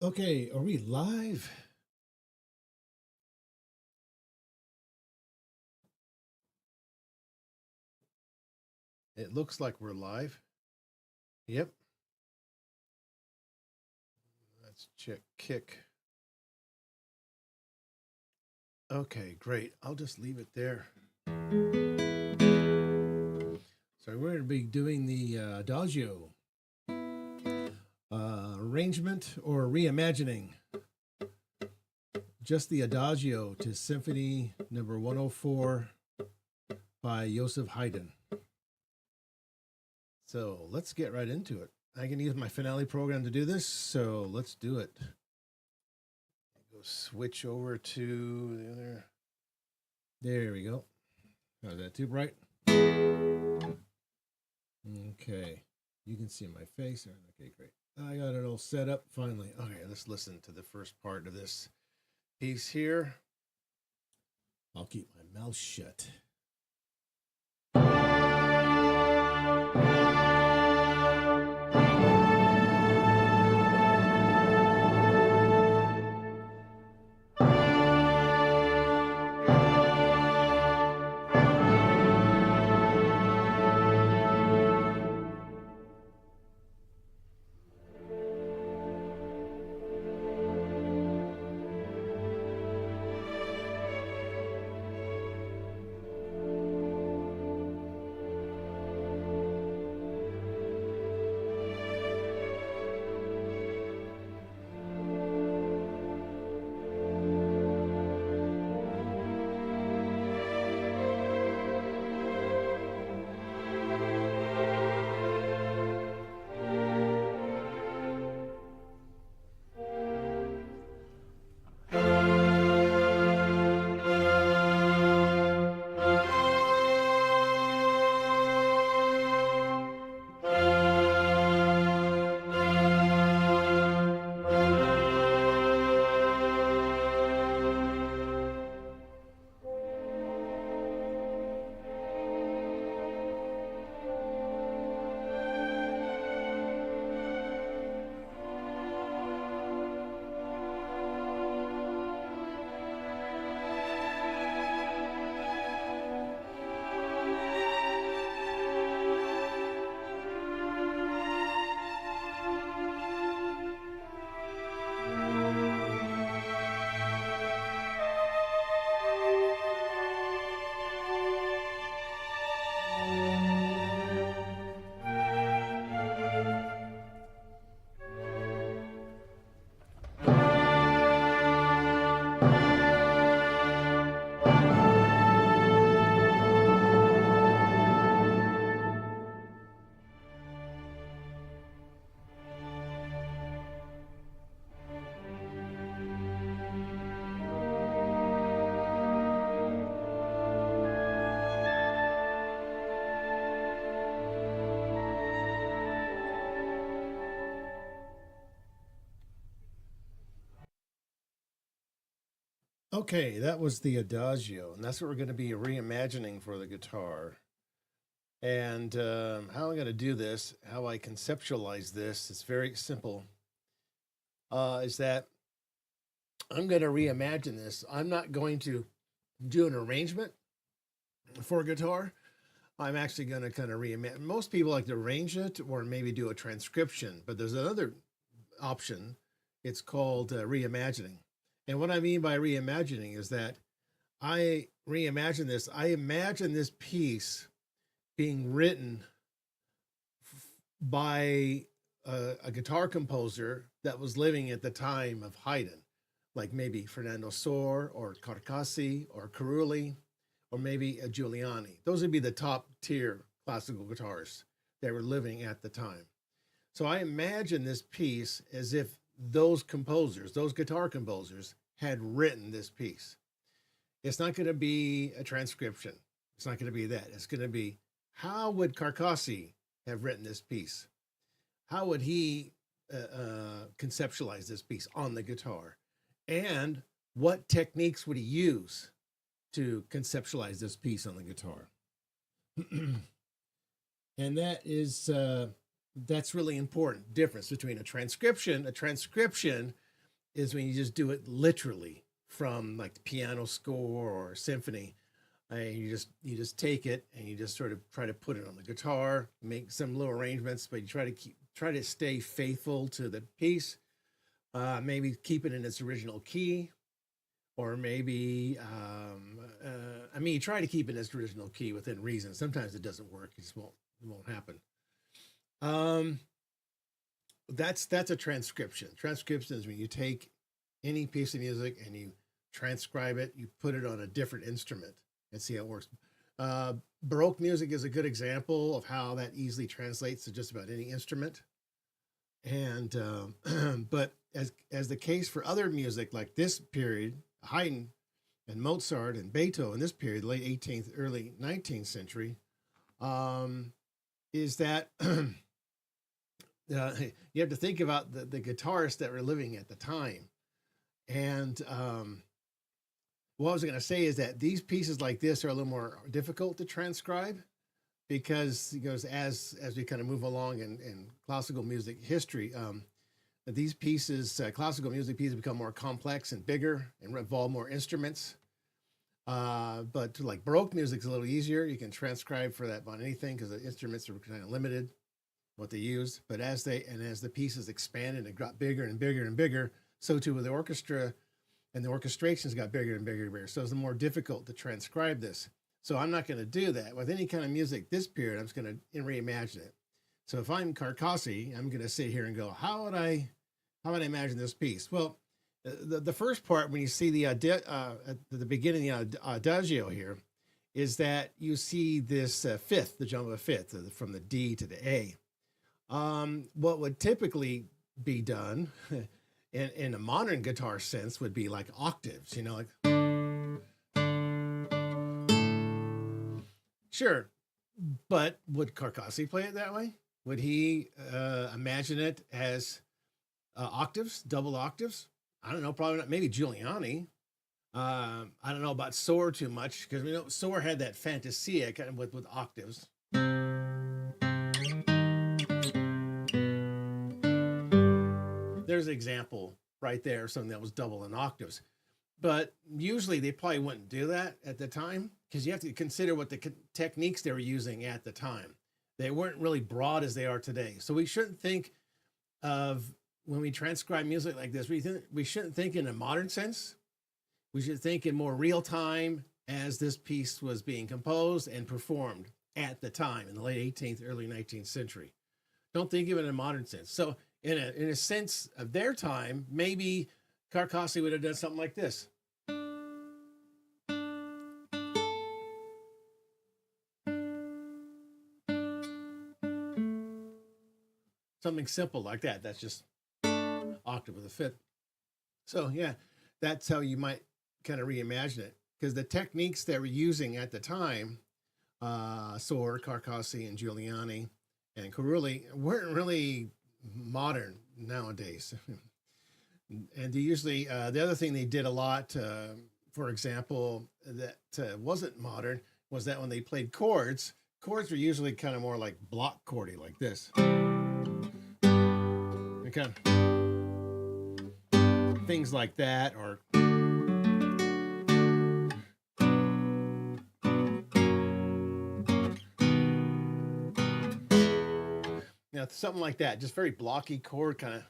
Okay, are we live? It looks like we're live. Yep. Let's check kick. Okay, great. I'll just leave it there. So we're going to be doing the Adagio arrangement or reimagining. Just the Adagio to Symphony number 104 by Joseph Haydn. So let's get right into it. I can use my finale program to do this, so let's do it. Go switch over to the other. There we go. Oh, is that too bright? Okay. You can see my face. Okay, great. I got it all set up finally. Okay, let's listen to the first part of this piece here. I'll keep my mouth shut. Okay, that was the Adagio, and that's what we're going to be reimagining for the guitar. And how I'm going to do this, how I conceptualize this, it's very simple. Is that I'm going to reimagine this. I'm not going to do an arrangement for a guitar. I'm actually going to kind of reimagine. Most people like to arrange it or maybe do a transcription, but there's another option. It's called reimagining. And what I mean by reimagining is that I reimagine this. I imagine this piece being written by a guitar composer that was living at the time of Haydn, like maybe Fernando Sor or Carcassi or Carulli or maybe a Giuliani. Those would be the top tier classical guitarists that were living at the time. So I imagine this piece as if those composers, those guitar composers, had written this piece. It's not going to be a transcription. It's not going to be that. It's going to be, how would Carcassi have written this piece? How would he conceptualize this piece on the guitar? And what techniques would he use to conceptualize this piece on the guitar? And that is that's really important difference between a transcription. A transcription is when you just do it literally from like the piano score or symphony. And you just take it and you just sort of try to put it on the guitar, make some little arrangements, but you try to stay faithful to the piece. Maybe keep it in its original key, or maybe I mean, you try to keep it in its original key within reason. Sometimes it doesn't work; it won't happen. Um, that's a transcription. Transcription is when you take any piece of music and you transcribe it, you put it on a different instrument and see how it works. Uh, Baroque music is a good example of how that easily translates to just about any instrument. And but as the case for other music like this period, Haydn and Mozart and Beethoven, this period, late 18th, early 19th century, um, is that you have to think about the guitarists that were living at the time. And what I was going to say is that these pieces like this are a little more difficult to transcribe because as we kind of move along in classical music history, these pieces, classical music pieces, become more complex and bigger and involve more instruments. But like Baroque music is a little easier. You can transcribe for that on anything because the instruments are kind of limited what they use. But as the pieces expanded and got bigger and bigger and bigger, so too with the orchestra, and the orchestrations got bigger and bigger and bigger. So it's more difficult to transcribe this. So I'm not going to do that with any kind of music this period. I'm just going to reimagine it. So if I'm Carcassi, I'm going to sit here and go, how would I imagine this piece? Well, the first part when you see at the beginning of the Adagio here is that you see this fifth, the jump of a fifth from the D to the A. What would typically be done in a modern guitar sense would be like octaves, like sure. But would Carcassi play it that way? Would he imagine it as octaves, double octaves? I don't know, probably not. Maybe Giuliani. I don't know about Sohr too much because we know Sohr had that fantasia kind of with octaves. There's an example right there, something that was double in octaves. But usually they probably wouldn't do that at the time because you have to consider what the techniques they were using at the time. They weren't really broad as they are today. So we shouldn't think of when we transcribe music like this, we shouldn't think in a modern sense. We should think in more real time as this piece was being composed and performed at the time in the late 18th, early 19th century. Don't think of it in a modern sense. So in a sense of their time, maybe Carcassi would have done something like this. Something simple like that. That's just octave with a fifth. So yeah, that's how you might kind of reimagine it because the techniques they were using at the time, Sohr, Carcassi, and Giuliani, and Carulli weren't really modern nowadays. And they usually, the other thing they did a lot, for example, that wasn't modern was that when they played chords were usually kind of more like block chordy, like this. Okay. Things like that, or something like that. Just very blocky chord kind of.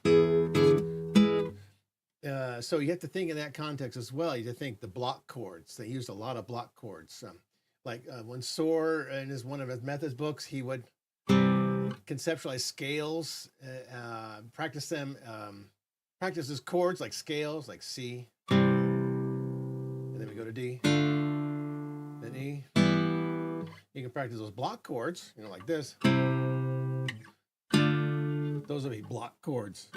So you have to think in that context as well. You have to think the block chords. They used a lot of block chords. Like when Sohr in one of his methods books, he would conceptualize scales, practice them, practice his chords like scales, like C, and then we go to D, then E. You can practice those block chords, like this. Those will be block chords.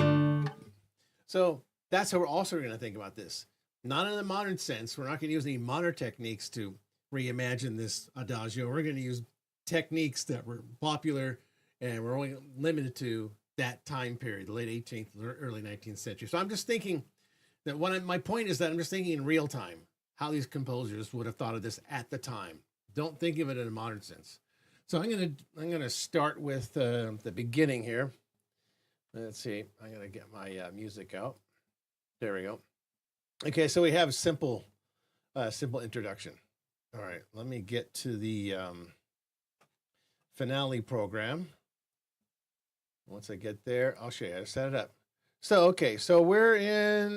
So that's how we're also going to think about this. Not in the modern sense. We're not going to use any modern techniques to reimagine this Adagio. We're going to use techniques that were popular and we're only limited to that time period, the late 18th, early 19th century. So I'm just thinking that my point is that I'm just thinking in real time how these composers would have thought of this at the time. Don't think of it in a modern sense. So I'm gonna start with the beginning here. Let's see. I'm gonna get my music out. There we go. Okay, so we have a simple introduction. All right, let me get to the finale program. Once I get there, I'll show you how to set it up. So, okay, so we're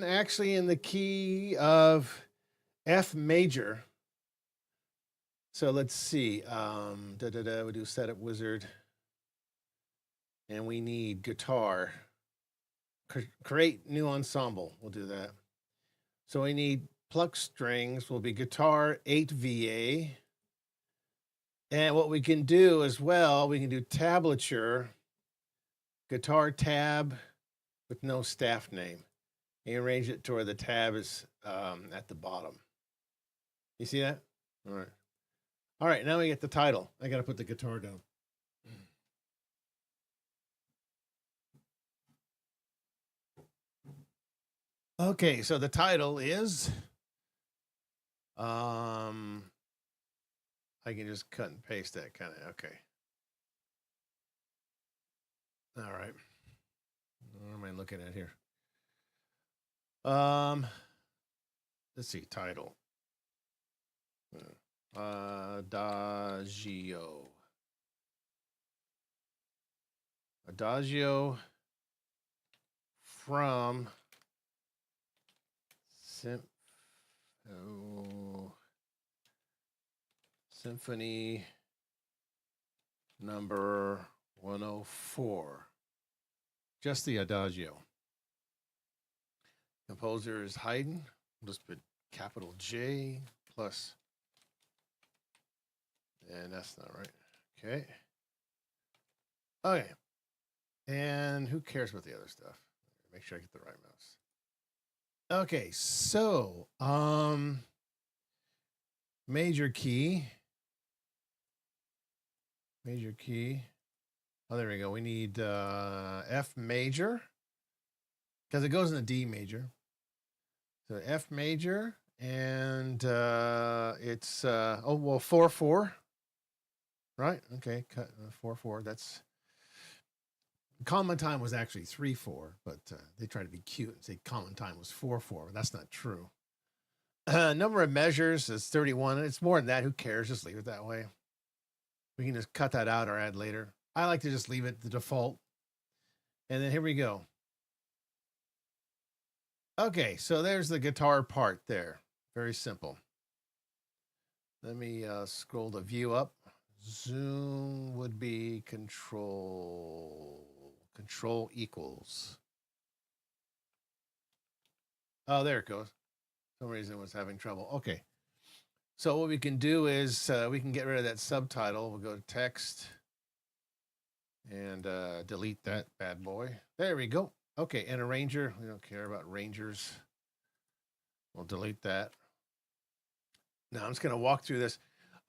actually in the key of F major. So let's see. We do setup wizard. And we need guitar. Create new ensemble. We'll do that. So we need pluck strings. Will be guitar 8 VA. And what we can do as well, we can do tablature, guitar tab with no staff name. And arrange it to where the tab is at the bottom. You see that? All right. All right, now we get the title. I got to put the guitar down. Okay, so the title is I can just cut and paste that kind of. Okay. All right. What am I looking at here? Let's see, title. Adagio. Adagio from Symphony number 104. Just the Adagio. Composer is Haydn. We'll just put capital J plus. And that's not right. Okay. Okay. And who cares about the other stuff? Make sure I get the right mouse. Okay, so major key. Major key. Oh, there we go. We need F major because it goes in the D major. So F major, and it's 4/4. Right? Okay, cut 4/4. That's common time was actually 3/4, but they try to be cute and say common time was 4/4. But that's not true. Number of measures is 31. It's more than that. Who cares? Just leave it that way. We can just cut that out or add later. I like to just leave it the default. And then here we go. Okay, so there's the guitar part there. Very simple. Let me scroll the view up. Zoom would be control equals. Oh, there it goes. For some reason it was having trouble. Okay. So what we can do is we can get rid of that subtitle. We'll go to text and delete that bad boy. There we go. Okay, and arranger. We don't care about rangers. We'll delete that. Now I'm just going to walk through this.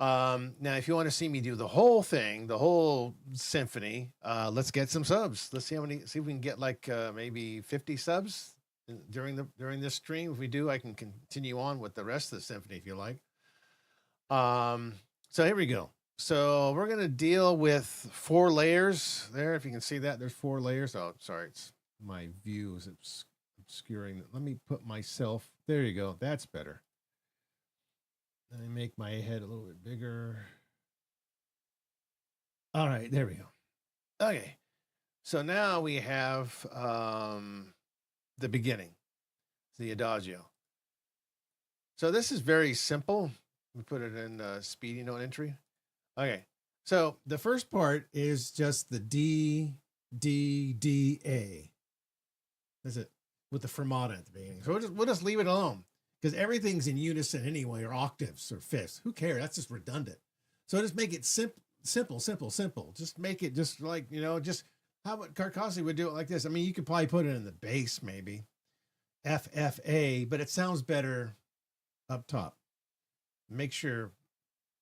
Now, if you want to see me do the whole thing, the whole symphony, let's get some subs. Let's see if we can get like maybe 50 subs during this stream. If we do, I can continue on with the rest of the symphony if you like. So here we go. So we're going to deal with 4 layers there. If you can see that, there's 4 layers. Oh, sorry. It's my view is obscuring. Let me put myself. There you go. That's better. Let me make my head a little bit bigger. All right, there we go. Okay, so now we have the beginning, the Adagio. So this is very simple. We put it in speedy note entry. Okay, so the first part is just the D, D, D, A. That's it, with the fermata at the beginning. So we'll just leave it alone, because everything's in unison anyway, or octaves or fifths. Who cares? That's just redundant. So just make it simple. Just make it just like, just how about Carcassi would do it like this. I mean, you could probably put it in the bass, maybe F, F, A, but it sounds better up top. Make sure,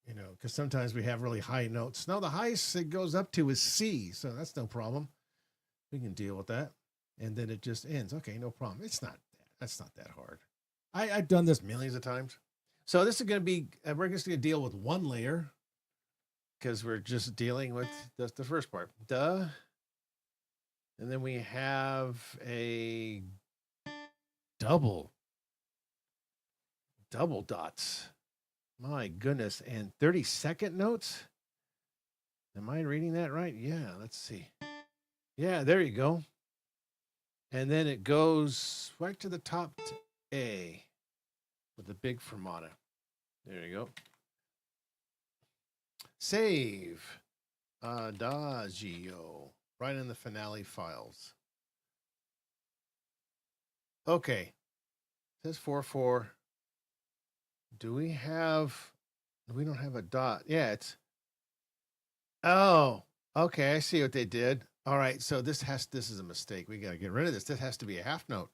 because sometimes we have really high notes. Now the highest it goes up to is C, so that's no problem. We can deal with that. And then it just ends. Okay, no problem. That's not that hard. I've done this millions of times. So this is going to be, we're just going to deal with 1 layer because we're just dealing with the first part. Duh. And then we have a double dots. My goodness. And 30-second notes? Am I reading that right? Yeah, let's see. Yeah, there you go. And then it goes right to the top to A with a big fermata. There you go. Save. Adagio. Right in the finale files. Okay. It says 4/4. We don't have a dot. Yeah, it's. Oh, okay. I see what they did. All right. So this is a mistake. We got to get rid of this. This has to be a half note.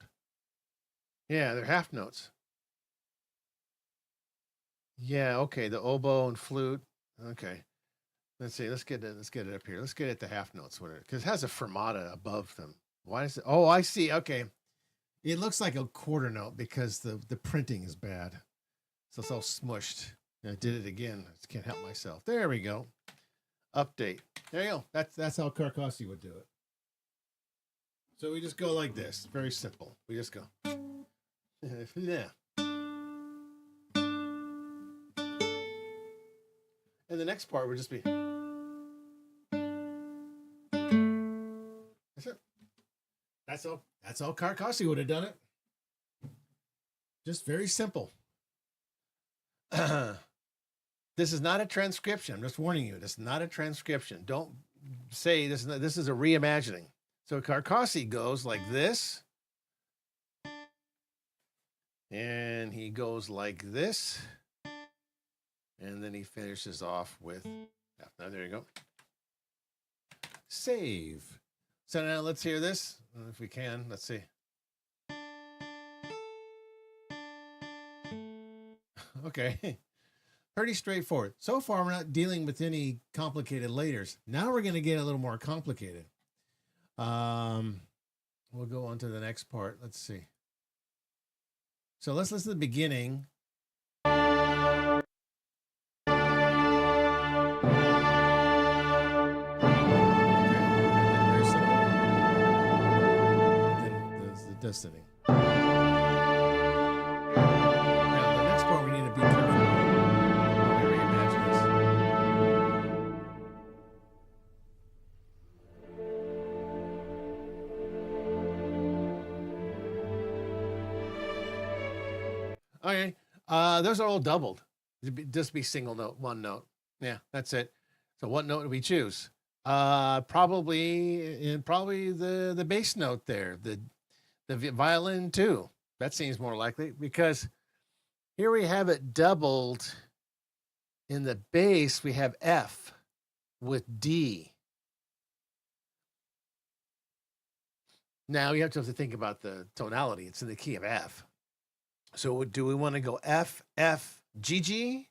Yeah, they're half notes. Yeah. Okay. The oboe and flute. Okay. Let's see. Let's get it up here. Let's get it the half notes because it has a fermata above them. Why is it? Oh, I see. Okay. It looks like a quarter note because the printing is bad. So it's all smushed. I did it again. I just can't help myself. There we go. Update. There you go. That's how Carcassi would do it. So we just go like this. Very simple. We just go. Yeah. And the next part would just be. That's it. That's all Carcassi would have done it. Just very simple. This is not a transcription. I'm just warning you. This is not a transcription. Don't say this. This is a reimagining. So Carcassi goes like this. And he goes like this. And then he finishes off with. Now, there you go. Save. So now let's hear this. If we can. Let's see. Okay. Pretty straightforward. So far, we're not dealing with any complicated layers. Now we're going to get a little more complicated. We'll go on to the next part. Let's see. So let's listen to the beginning. Very simple. Then there's the destiny. Now, the next part we need to be careful. Okay, those are all doubled. Just be single note, one note. Yeah, that's it. So what note do we choose? Probably the bass note there, the violin too. That seems more likely because here we have it doubled. In the bass, we have F with D. Now you have to think about the tonality. It's in the key of F. So do we want to go F, F, G, G?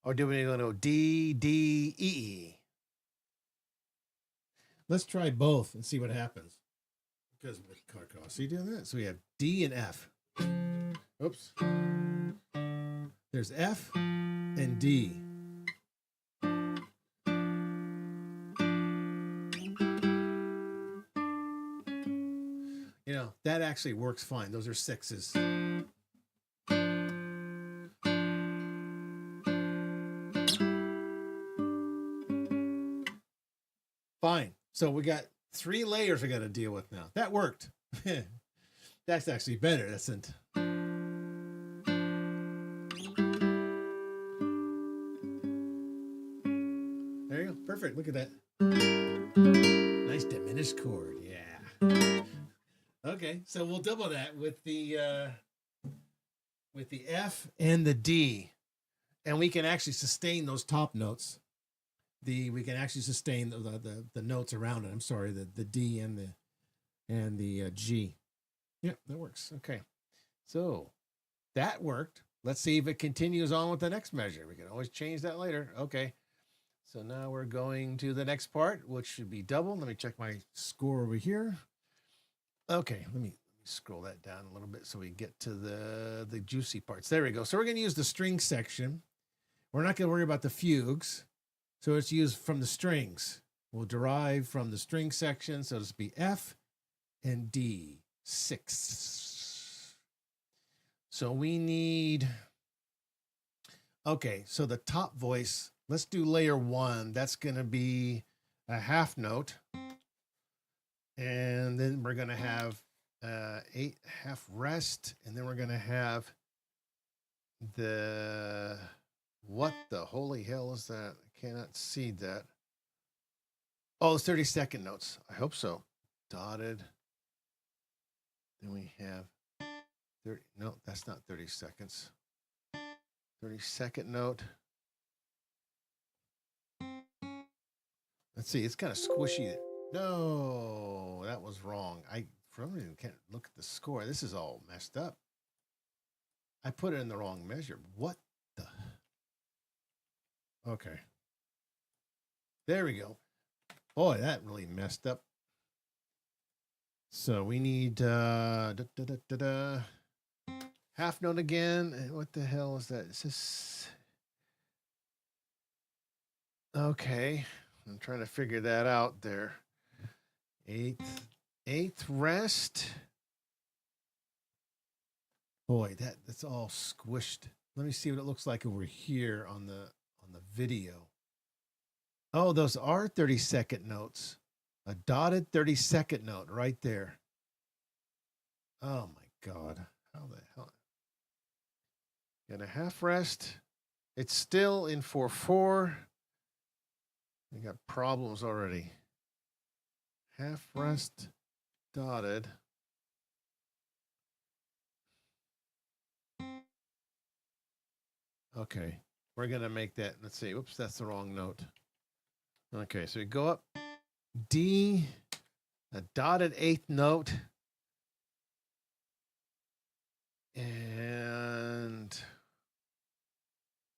Or do we want to go D, D, E, E? Let's try both and see what happens. Because with Carcassi doing that. So we have D and F. Oops. There's F and D. You know, that actually works fine. Those are sixes. Fine. So we got 3 layers we got to deal with now. That worked. That's actually better. That's it. There you go. Perfect. Look at that. Nice diminished chord. Yeah. Okay. So we'll double that with the F and the D, and we can actually sustain those top notes. We can actually sustain the notes around it. I'm sorry, the D and the G. Yeah, that works. Okay, so that worked. Let's see if it continues on with the next measure. We can always change that later. Okay, so now we're going to the next part, which should be double. Let me check my score over here. Okay, let me scroll that down a little bit so we get to the juicy parts. There we go. So we're going to use the string section. We're not going to worry about the fugues. So it's used from the strings. We'll derive from the string section. So it's be F and D, 6. So we need, okay, so the top voice, let's do layer 1. That's going to be a half note. And then we're going to have 8 half rest. And then we're going to have the, what the holy hell is that? I cannot see that. Oh, it's 30-second notes. I hope so. Dotted. Then we have 30. No, that's not 30 seconds. 30-second note. Let's see. It's kind of squishy. No, that was wrong. I for some reason can't look at the score. This is all messed up. I put it in the wrong measure. What the? Okay. There we go. Boy, that really messed up. So we need half note again. What the hell is that? Is this? Okay. I'm trying to figure that out there. Eighth rest. Boy, that's all squished. Let me see what it looks like over here on the video. Oh, those are 30-second notes. A dotted 30-second note right there. Oh my God. How the hell? Got a half rest. It's still in 4/4. We got problems already. Half rest, dotted. Okay, we're gonna make that. Let's see. Oops, that's the wrong note. Okay, so we go up D, a dotted 8th note, and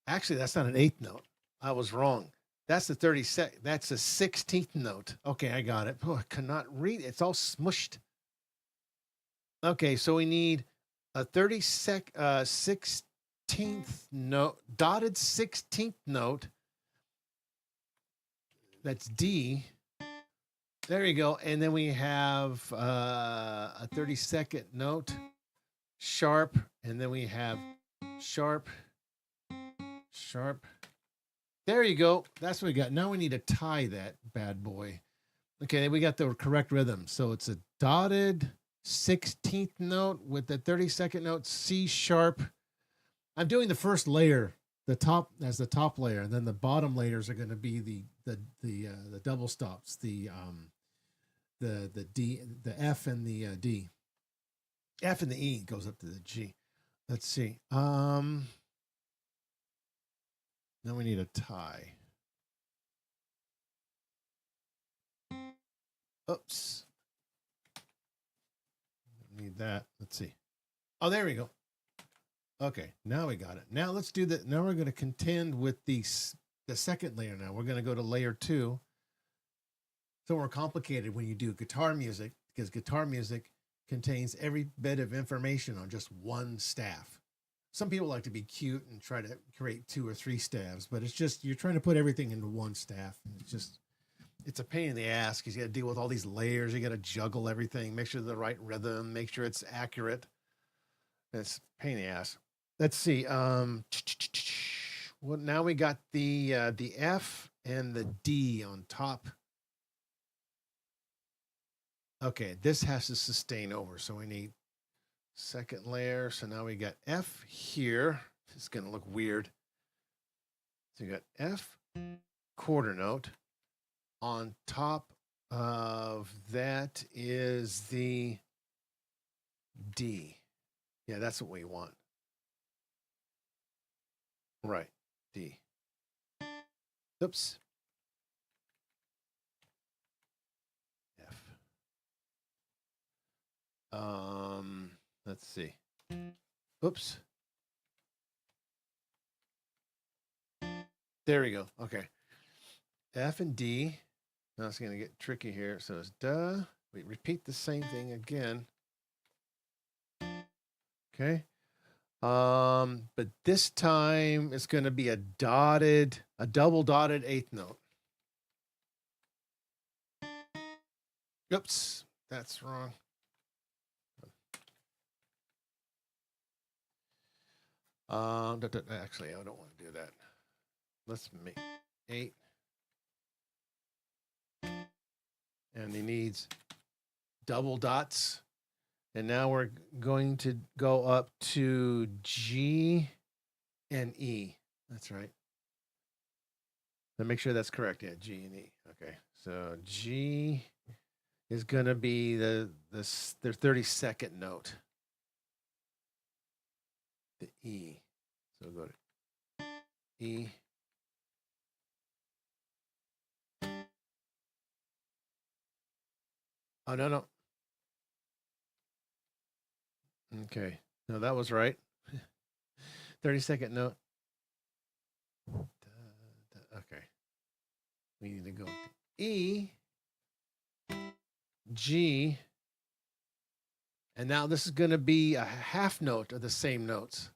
actually that's not an 8th note. I was wrong. That's the 32nd. That's a 16th note. Okay, I got it. Oh, I cannot read. It's all smushed. Okay, so we need a 16th note, dotted 16th note. That's D. There you go. And then we have a 32nd note, sharp, and then we have sharp, sharp. There you go. That's what we got. Now we need to tie that bad boy. Okay, we got the correct rhythm. So it's a dotted 16th note with the 32nd note, C sharp. I'm doing the first layer, the top as the top layer, and then the bottom layers are going to be the double stops, the D, the F and the D. F and the E goes up to the G. Let's see. Now we need a tie. Oops. Need that. Let's see. Oh, there we go. Okay, now we got it. Now let's do that. Now we're going to contend with the second layer. Now we're going to go to layer 2. So more complicated when you do guitar music, because guitar music contains every bit of information on just one staff. Some people like to be cute and try to create 2 or 3 staves, but it's just you're trying to put everything into one staff. It's a pain in the ass because you got to deal with all these layers. You got to juggle everything, make sure the right rhythm, make sure it's accurate. It's a pain in the ass. Let's see. Well, now we got the F and the D on top. Okay, this has to sustain over, so we need second layer. So now we got F here. It's going to look weird. So you got F, quarter note. On top of that is the D. Yeah, that's what we want. Right, D. Oops. F. Let's see. Oops. There we go. Okay. F and D. Now it's going to get tricky here. So it's duh. We repeat the same thing again. Okay. But this time it's going to be a double dotted 8th note. Oops, that's wrong. Actually, I don't want to do that. Let's make 8. And he needs double dots. And now we're going to go up to G and E. That's right. Let me make sure that's correct. Yeah, G and E. Okay. So G is going to be their 32nd note. The E. So go to E. Oh, no. Okay. No, that was right. 32nd note. Okay. We need to go to E, G, and now this is going to be a half note of the same notes.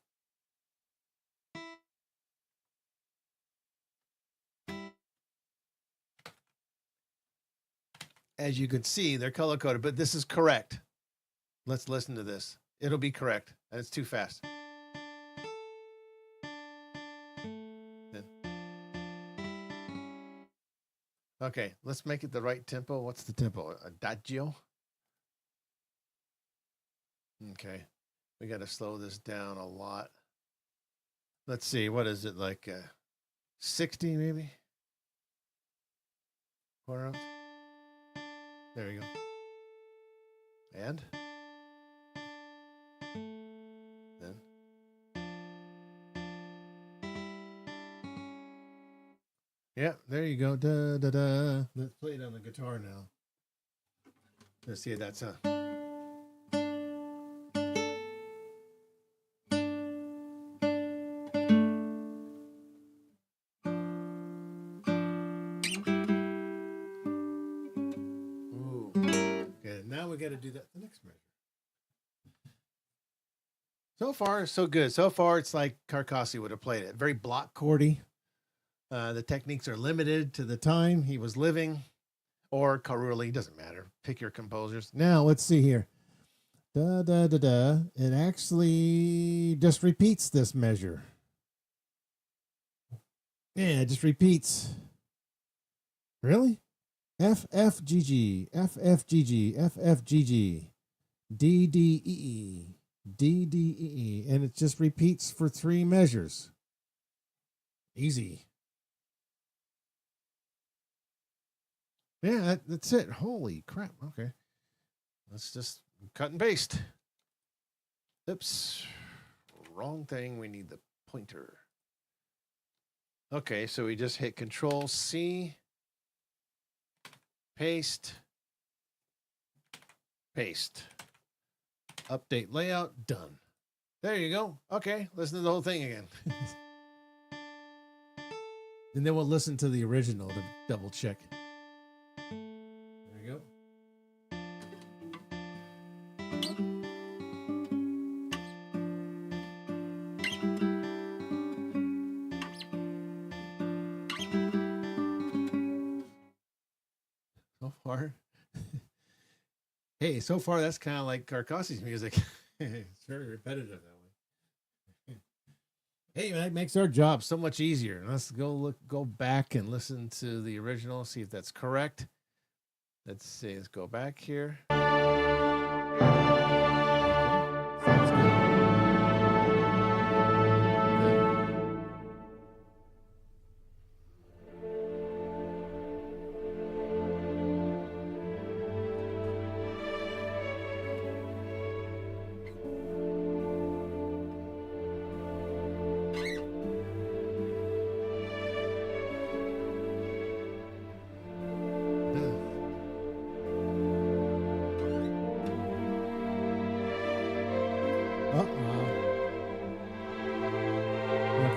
As you can see, they're color coded, but this is correct. Let's listen to this. It'll be correct. And it's too fast. Okay, let's make it the right tempo. What's the tempo? Adagio? Okay, we got to slow this down a lot. Let's see, what is it, like 60 maybe? Quarter ounce? There you go. And? Then? Yeah, there you go. Da, da, da. Let's play it on the guitar now. Let's see if that's a... Ooh. Okay, now we got to do that the next measure. So far, so good. So far, it's like Carcassi would have played it. Very block chordy. The techniques are limited to the time he was living, or Carulli, doesn't matter. Pick your composers. Now, let's see here. Da, da, da, da. It actually just repeats this measure. Yeah, it just repeats. Really? F, F, G, G, F, F, G, G, F, F, G, G, D, D, E, E. D, D, E, E, and it just repeats for 3 measures. Easy. Yeah, that's it. Holy crap. Okay. Let's just cut and paste. Oops. Wrong thing. We need the pointer. Okay, so we just hit Control C. Paste. Paste. Update layout, done. There you go. Okay, listen to the whole thing again. And then we'll listen to the original to double check. There you go. So far. Hey, so far that's kind of like Carcassi's music. It's very repetitive that way. Hey, that makes our job so much easier. Let's go back and listen to the original, see if that's correct. Let's see. Let's go back here. Sounds good.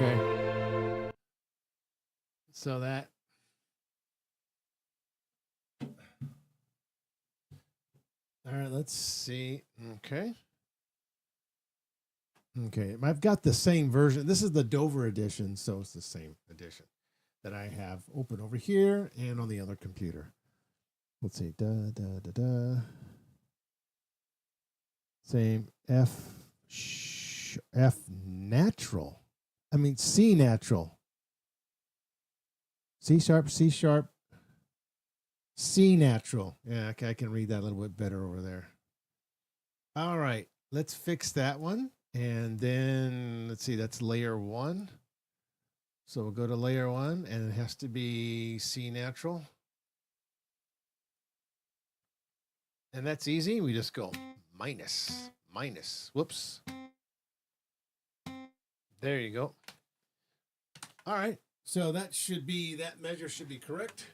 Okay. So that. All right, let's see. Okay. Okay, I've got the same version. This is the Dover edition, so it's the same edition that I have open over here and on the other computer. Let's see. Da, da, da, da. Same F. F natural. I mean C natural. C sharp, C sharp, C natural. Yeah, okay, I can read that a little bit better over there. All right, let's fix that one. And then let's see, that's layer 1. So we'll go to layer 1 and it has to be C natural. And that's easy. We just go minus, minus. Whoops. There you go. All right. So that measure should be correct.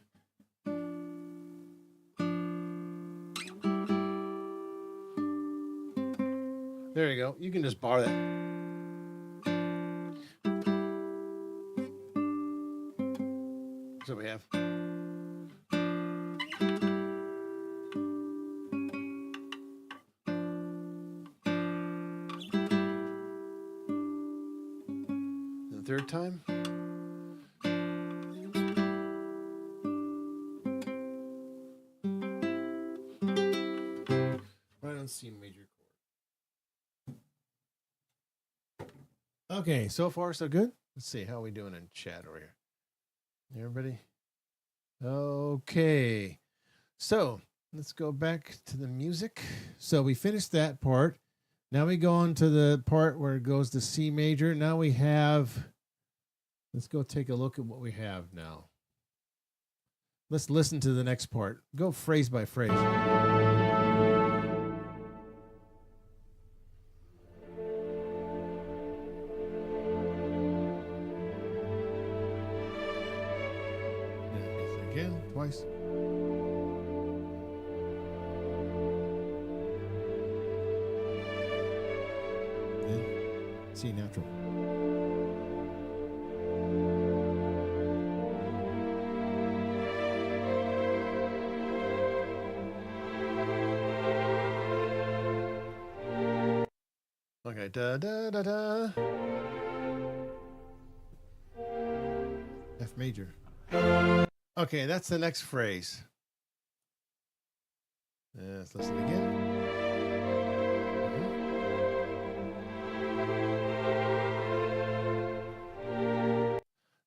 There you go. You can just bar that. So we have. The third time. Right on C major chord. Okay, so far so good. Let's see how we doing in chat over here. Everybody? Okay. So let's go back to the music. So we finished that part. Now we go on to the part where it goes to C major. Now we have, let's go take a look at what we have now. Let's listen to the next part. Go phrase by phrase. Again, twice. Then C natural. Okay, da da da da. F major. Okay, that's the next phrase. Let's listen again.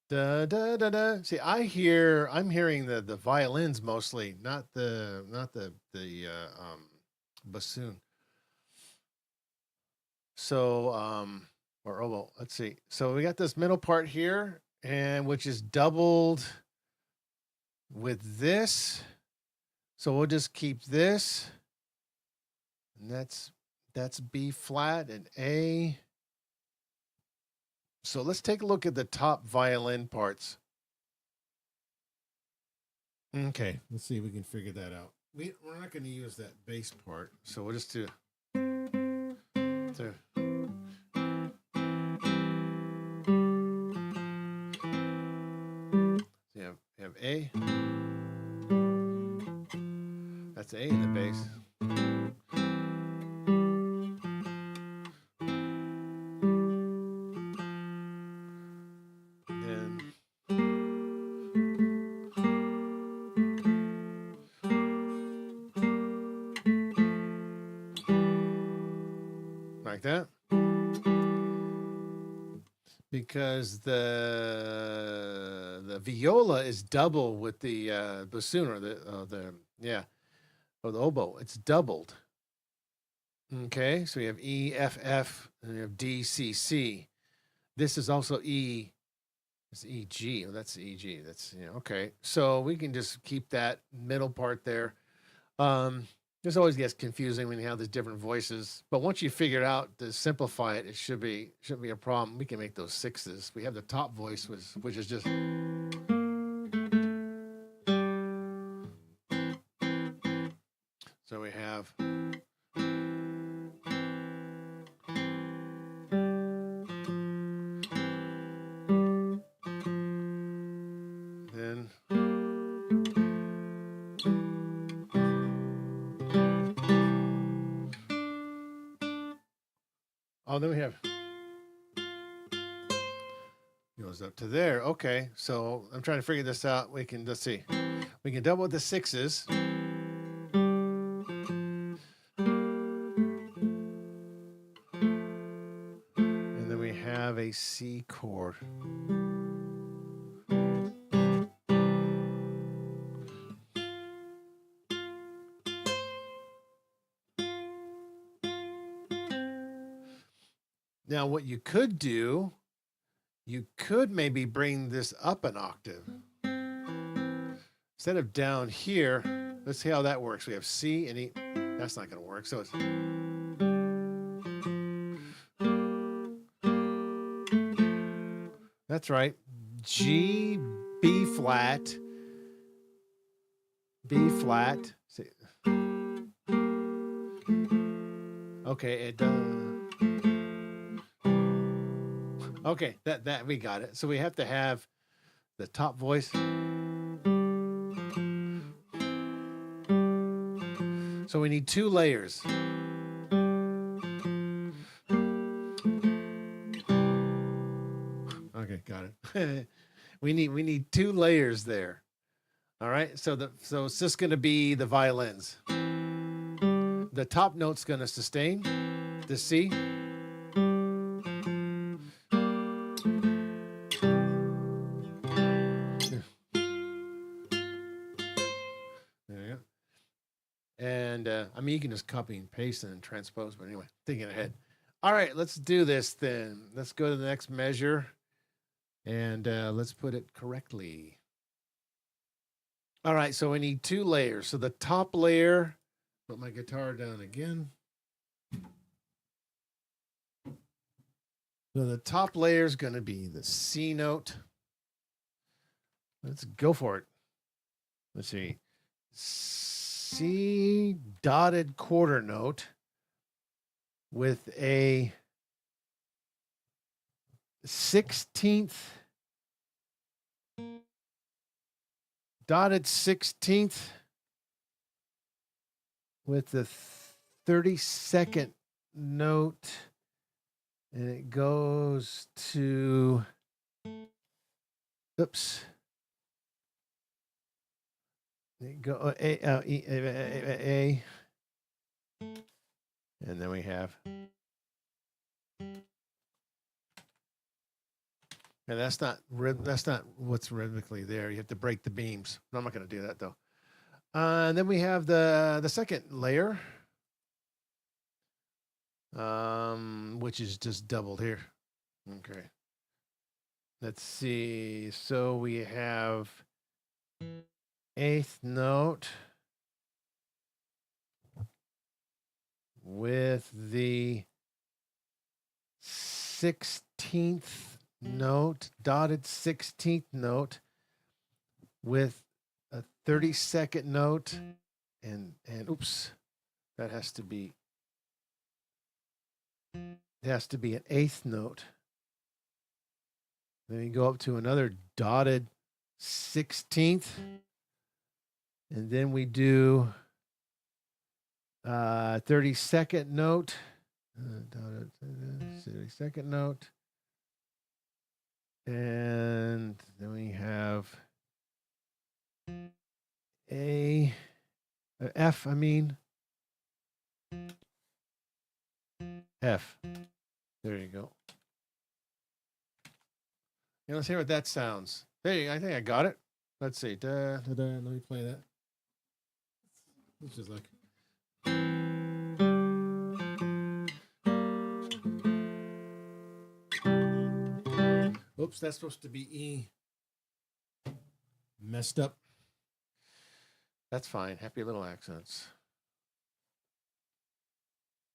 Da da da da. See, I'm hearing the violins mostly, not the bassoon. So or oboe. Let's see. So we got this middle part here, and which is doubled with this. So we'll just keep this. And that's B flat and A. So let's take a look at the top violin parts. Okay, let's see if we can figure that out. We're not going to use that bass part, so we'll just do. So you have A. That's A in the bass. Like that, because the viola is double with the bassoon or the oboe. It's doubled. Okay, so we have E, F, F, and we have D, C, C. This is also E. It's E, G. Oh, that's E, G. That's okay. So we can just keep that middle part there. This always gets confusing when you have these different voices, but once you figure it out to simplify it, it shouldn't be a problem. We can make those sixes. We have the top voice, which is just. So we have. Then. Oh, then we have. Goes up to there. Okay, so I'm trying to figure this out. Let's see. We can double the sixes. a C chord. Now, what you could do, you could maybe bring this up an octave. Instead of down here, let's see how that works. We have C and E. That's not going to work. So it's... That's right. G, B flat, B flat. See. Okay, it okay, that we got it. So we have to have the top voice. So we need 2 layers. Okay, got it. we need 2 layers there. All right. So it's just going to be the violins. The top note's going to sustain the C. There you go. And I mean, you can just copy and paste and transpose, but anyway, thinking ahead. All right, let's do this then. Let's go to the next measure, and let's put it correctly. All right, so we need 2 layers. So the top layer, put my guitar down again. So the top layer is going to be the C note. Let's go for it. Let's see. C dotted quarter note with a 16th dotted 16th with the 32nd note, and it goes to, oops. Go A, and then we have, and that's not what's rhythmically there. You have to break the beams. No, I'm not going to do that though. And then we have the second layer, which is just doubled here. Okay. Let's see. So we have 8th note with the 16th note, dotted 16th note with a 32nd note, and oops, that has to be, it has to be an 8th note. Then you go up to another dotted 16th, and then we do 32nd note, dotted 32nd note, and then we have F, I mean F. There you go. Yeah, let's hear what that sounds. Hey, I think I got it. Let's see. Let me play that. It's just like. Oops, that's supposed to be E. Messed up. That's fine. Happy little accents.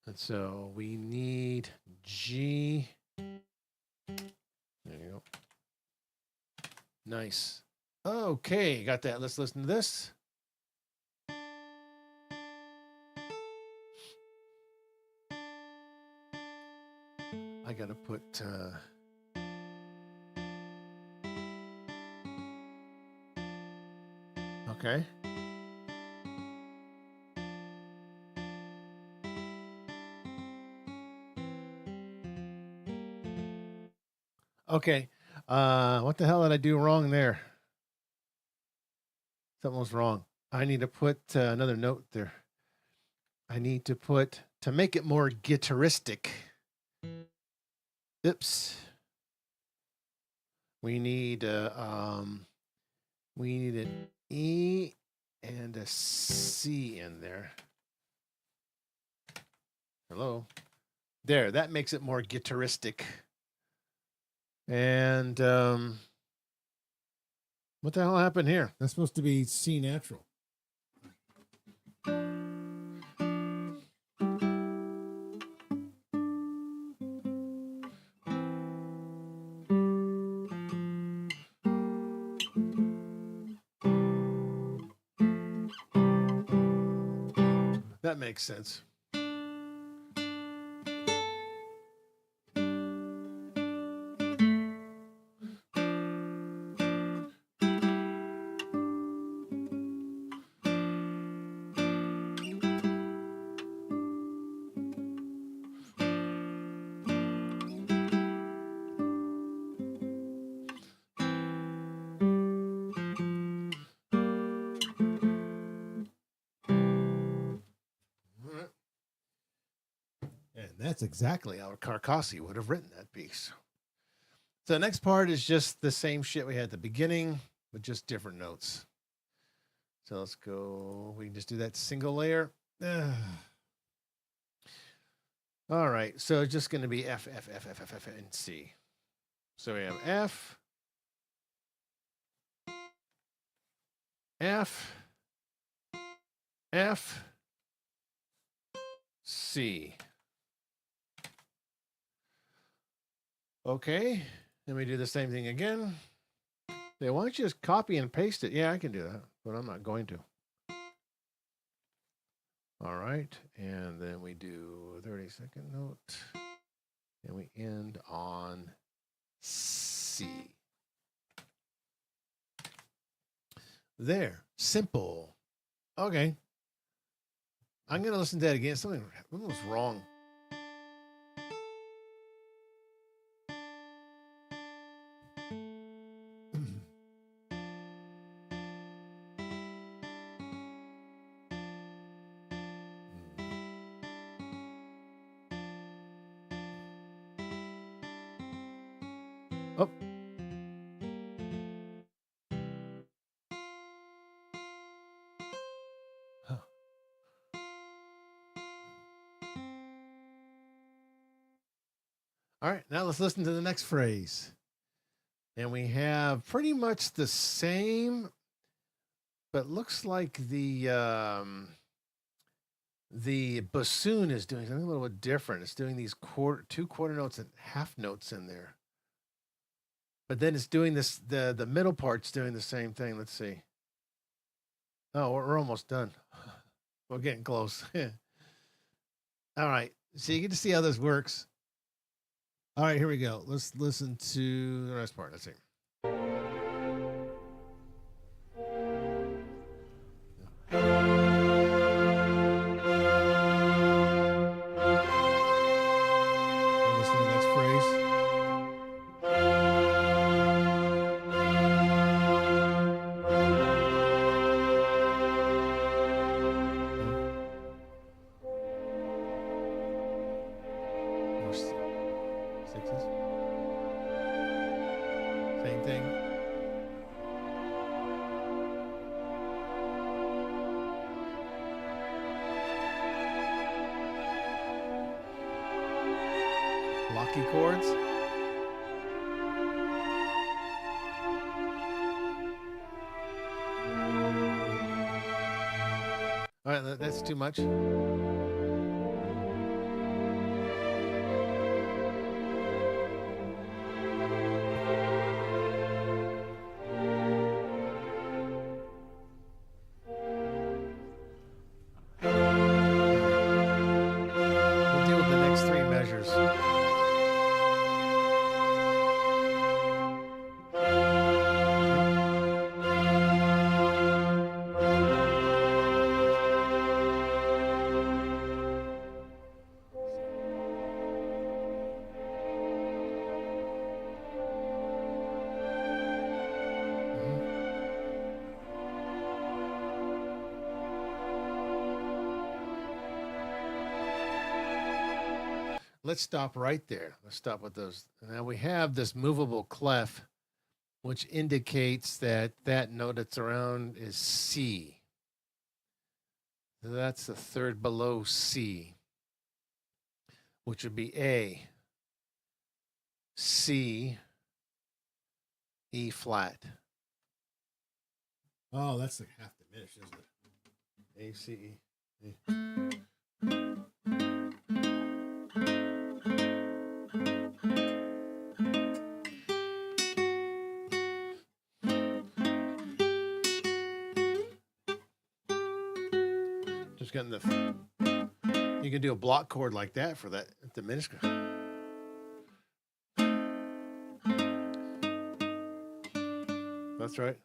And so we need G. There you go. Nice. Okay, got that. Let's listen to this. I gotta put okay. Okay. What the hell did I do wrong there? Something was wrong. I need to put another note there. I need to put, to make it more guitaristic. Oops. We need we need an E and a C in there. Hello. There, that makes it more guitaristic. And what the hell happened here? That's supposed to be C natural. That makes sense. And that's exactly How Carcassi would have written that piece. So the next part is just the same shit we had at the beginning, but just different notes. So let's go. We can just do that single layer. All right. So it's just going to be F, F, F, F, F, F, and C. So we have F, F, F, C. Okay. Then we do the same thing again. They why don't you just copy and paste it? Yeah, I can do that, but I'm not going to. All right. And then we do a 30-second note. And we end on C. There. Simple. Okay. I'm going to listen to that again. Something was wrong. Oh. Huh. All right, now let's listen to the next phrase. And we have pretty much the same, but looks like the bassoon is doing something a little bit different. It's doing these two quarter notes and half notes in there. But then it's doing this, the middle part's doing the same thing. Let's see. Oh, we're almost done. We're getting close. All right. So you get to see how this works. All right, here we go. Let's listen to The rest part. Let's see. listen to the next phrase. More sixes. Same thing. Blocky chords. All right, that's too much. We'll deal with the next three measures. Let's stop right there. Let's stop with those. Now we have this movable clef which indicates that that note that's around is C. So that's the third below C, which would be A, C, E flat. Oh, that's like half diminished, isn't it? A, C, E. Just getting the. You can do a block chord like that for that diminished. That's right.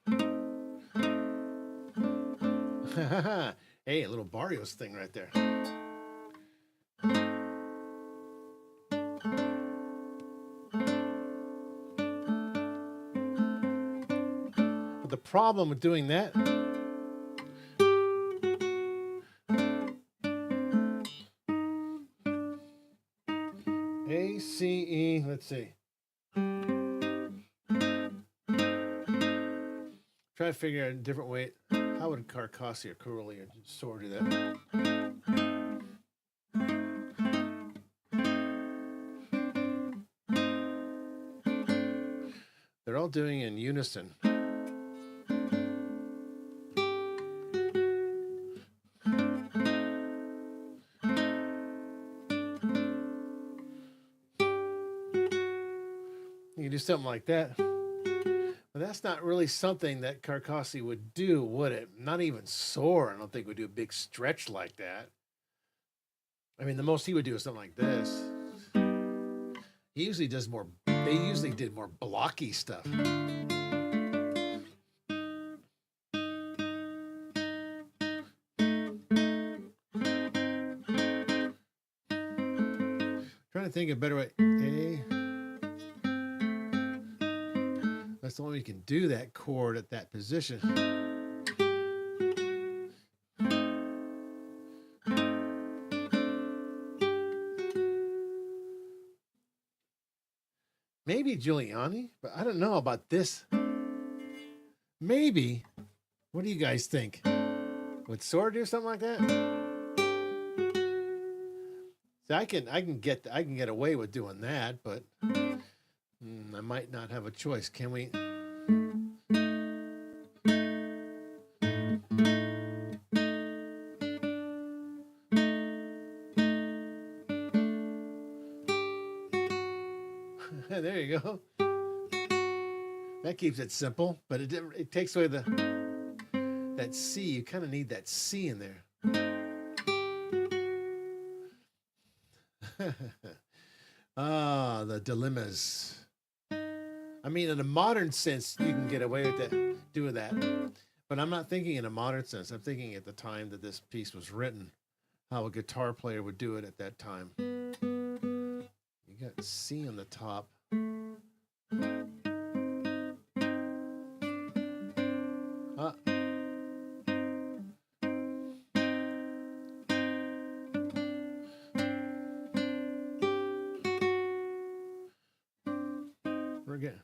Hey, a little Barrios thing right there. But the problem with doing that, A, C, E, let's see. Try to figure out a different way. How would Carcassi or Curuli or Soar do that? They're all doing in unison. You can do something like that. But that's not really something that Carcassi would do, would it? Not even Soar, I don't think would do a big stretch like that. I mean, the most he would do is something like this. He usually does more, they usually did more blocky stuff. Trying to think of a better way. A. That's the only way you can do that chord at that position. Maybe Giuliani, but I don't know about this. Maybe. What do you guys think? Would Soar do something like that? See, I can get away with doing that, but I might not have a choice. Can we? There you go. That keeps it simple, but it takes away that C. You kind of need that C in there. The dilemmas. I mean, in a modern sense, you can get away with that, doing that. But I'm not thinking in a modern sense. I'm thinking at the time that this piece was written, how a guitar player would do it at that time. You got C on the top. We're getting.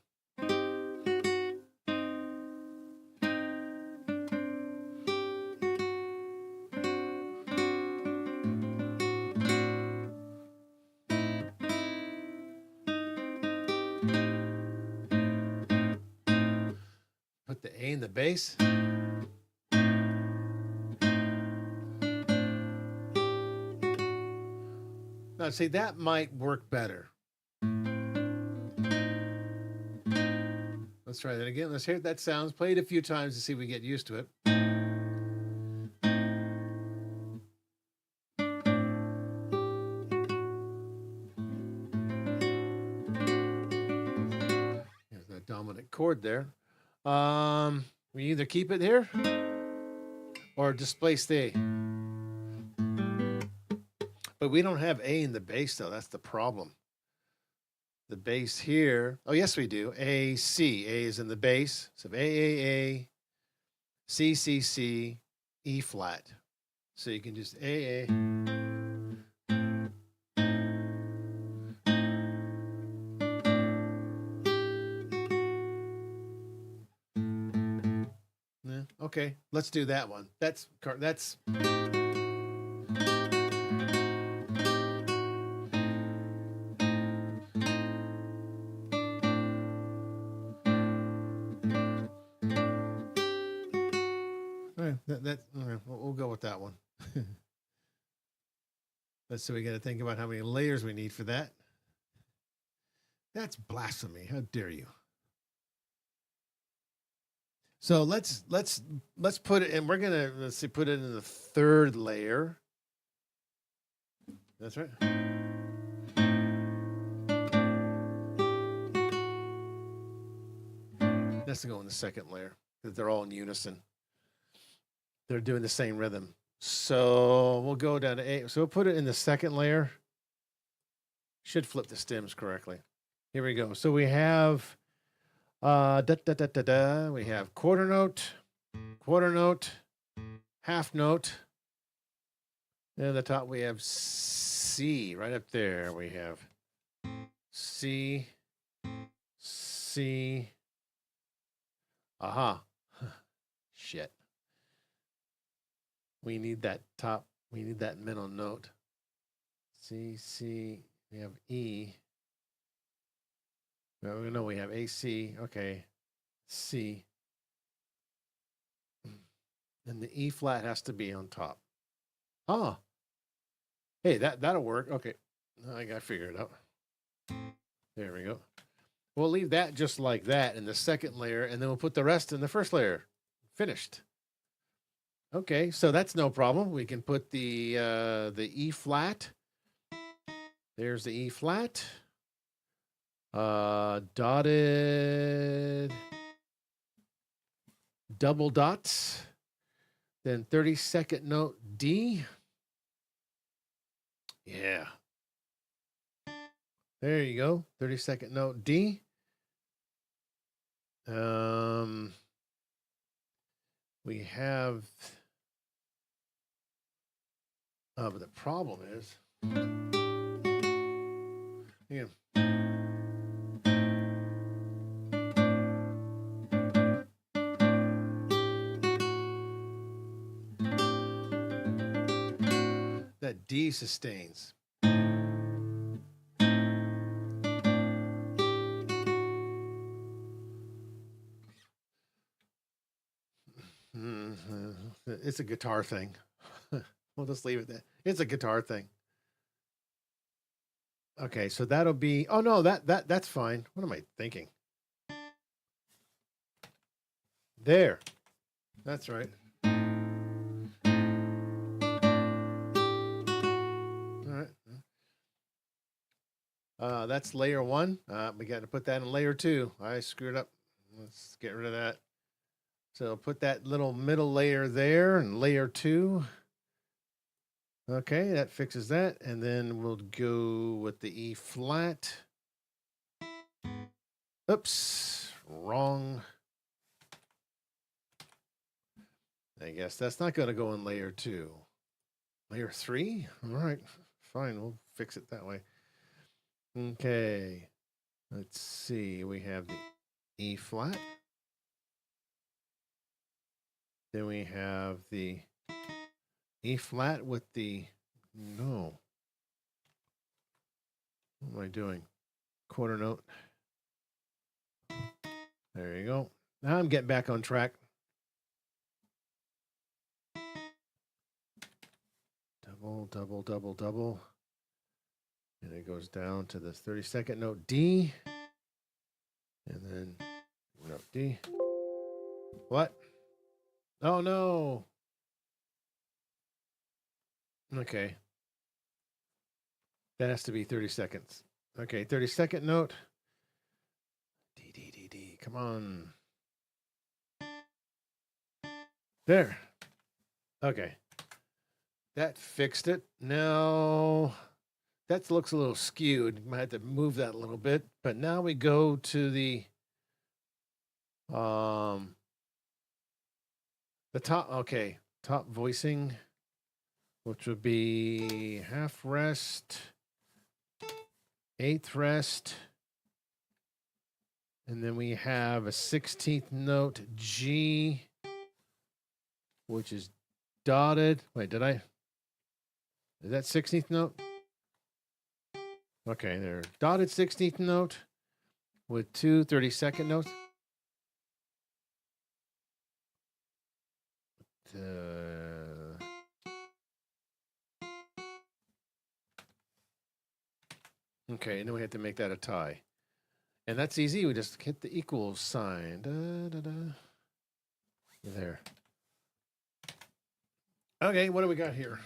Put the A in the bass. Now, see, that might work better. Let's try that again. Let's hear that sounds. Play it a few times to see if we get used to it. Here's that dominant chord there. We either keep it here or displace the A. But we don't have A in the bass, though. That's the problem. The bass here. Oh, yes, we do. A, C. A is in the bass. So A, C, C, C, E flat. So you can just A. Okay, let's do that one. That's we'll go with that one. So we got to think about how many layers we need for that. That's blasphemy. How dare you? So let's put it, and we're gonna put it in the third layer. That's right. That's to go in the second layer because they're all in unison. They're doing the same rhythm. So we'll go down to A. So we'll put it in the second layer. Should flip the stems correctly. Here we go. So we have we have quarter note, half note. And at the top we have C. Right up there we have C, C. Aha. Shit. We need that top. We need that middle note. C, C. We have E. No, we have A, C. Okay. C. And the E flat has to be on top. Oh. Hey, that'll work. Okay. I got to figure it out. There we go. We'll leave that just like that in the second layer, and then we'll put the rest in the first layer. Finished. Okay, so that's no problem. We can put the E flat. There's the E flat. Dotted double dots. Then 32nd note D. Yeah. There you go. 32nd note D. We have but the problem is that D sustains. It's a guitar thing. We'll just leave it there. It's a guitar thing. Okay, so that'll be. Oh no, that's fine. What am I thinking? There. That's right. All right. That's layer one. We got to put that in layer two. I screwed up. Let's get rid of that. So put that little middle layer there and layer two. Okay, that fixes that. And then we'll go with the E flat. Oops, wrong. I guess that's not going to go in layer two. Layer three? All right, fine. We'll fix it that way. Okay, let's see. We have the E flat. Then we have the E flat with the, no. What am I doing? Quarter note. There you go. Now I'm getting back on track. Double, double, double, double. And it goes down to the 32nd note D. And then note D. What? Oh no. Okay. That has to be 30 seconds. Okay, 32nd note. D, D, D, D. Come on. There. Okay. That fixed it. Now, that looks a little skewed. Might have to move that a little bit. But now we go to the top. Okay, top voicing, which would be half rest, eighth rest, and then we have a 16th note G, which is dotted. Wait, did I? Is that 16th note? Okay, there. Dotted 16th note with two 32nd notes. Okay, and then we have to make that a tie. And that's easy. We just hit the equals sign. Da, da, da. There. Okay, what do we got here?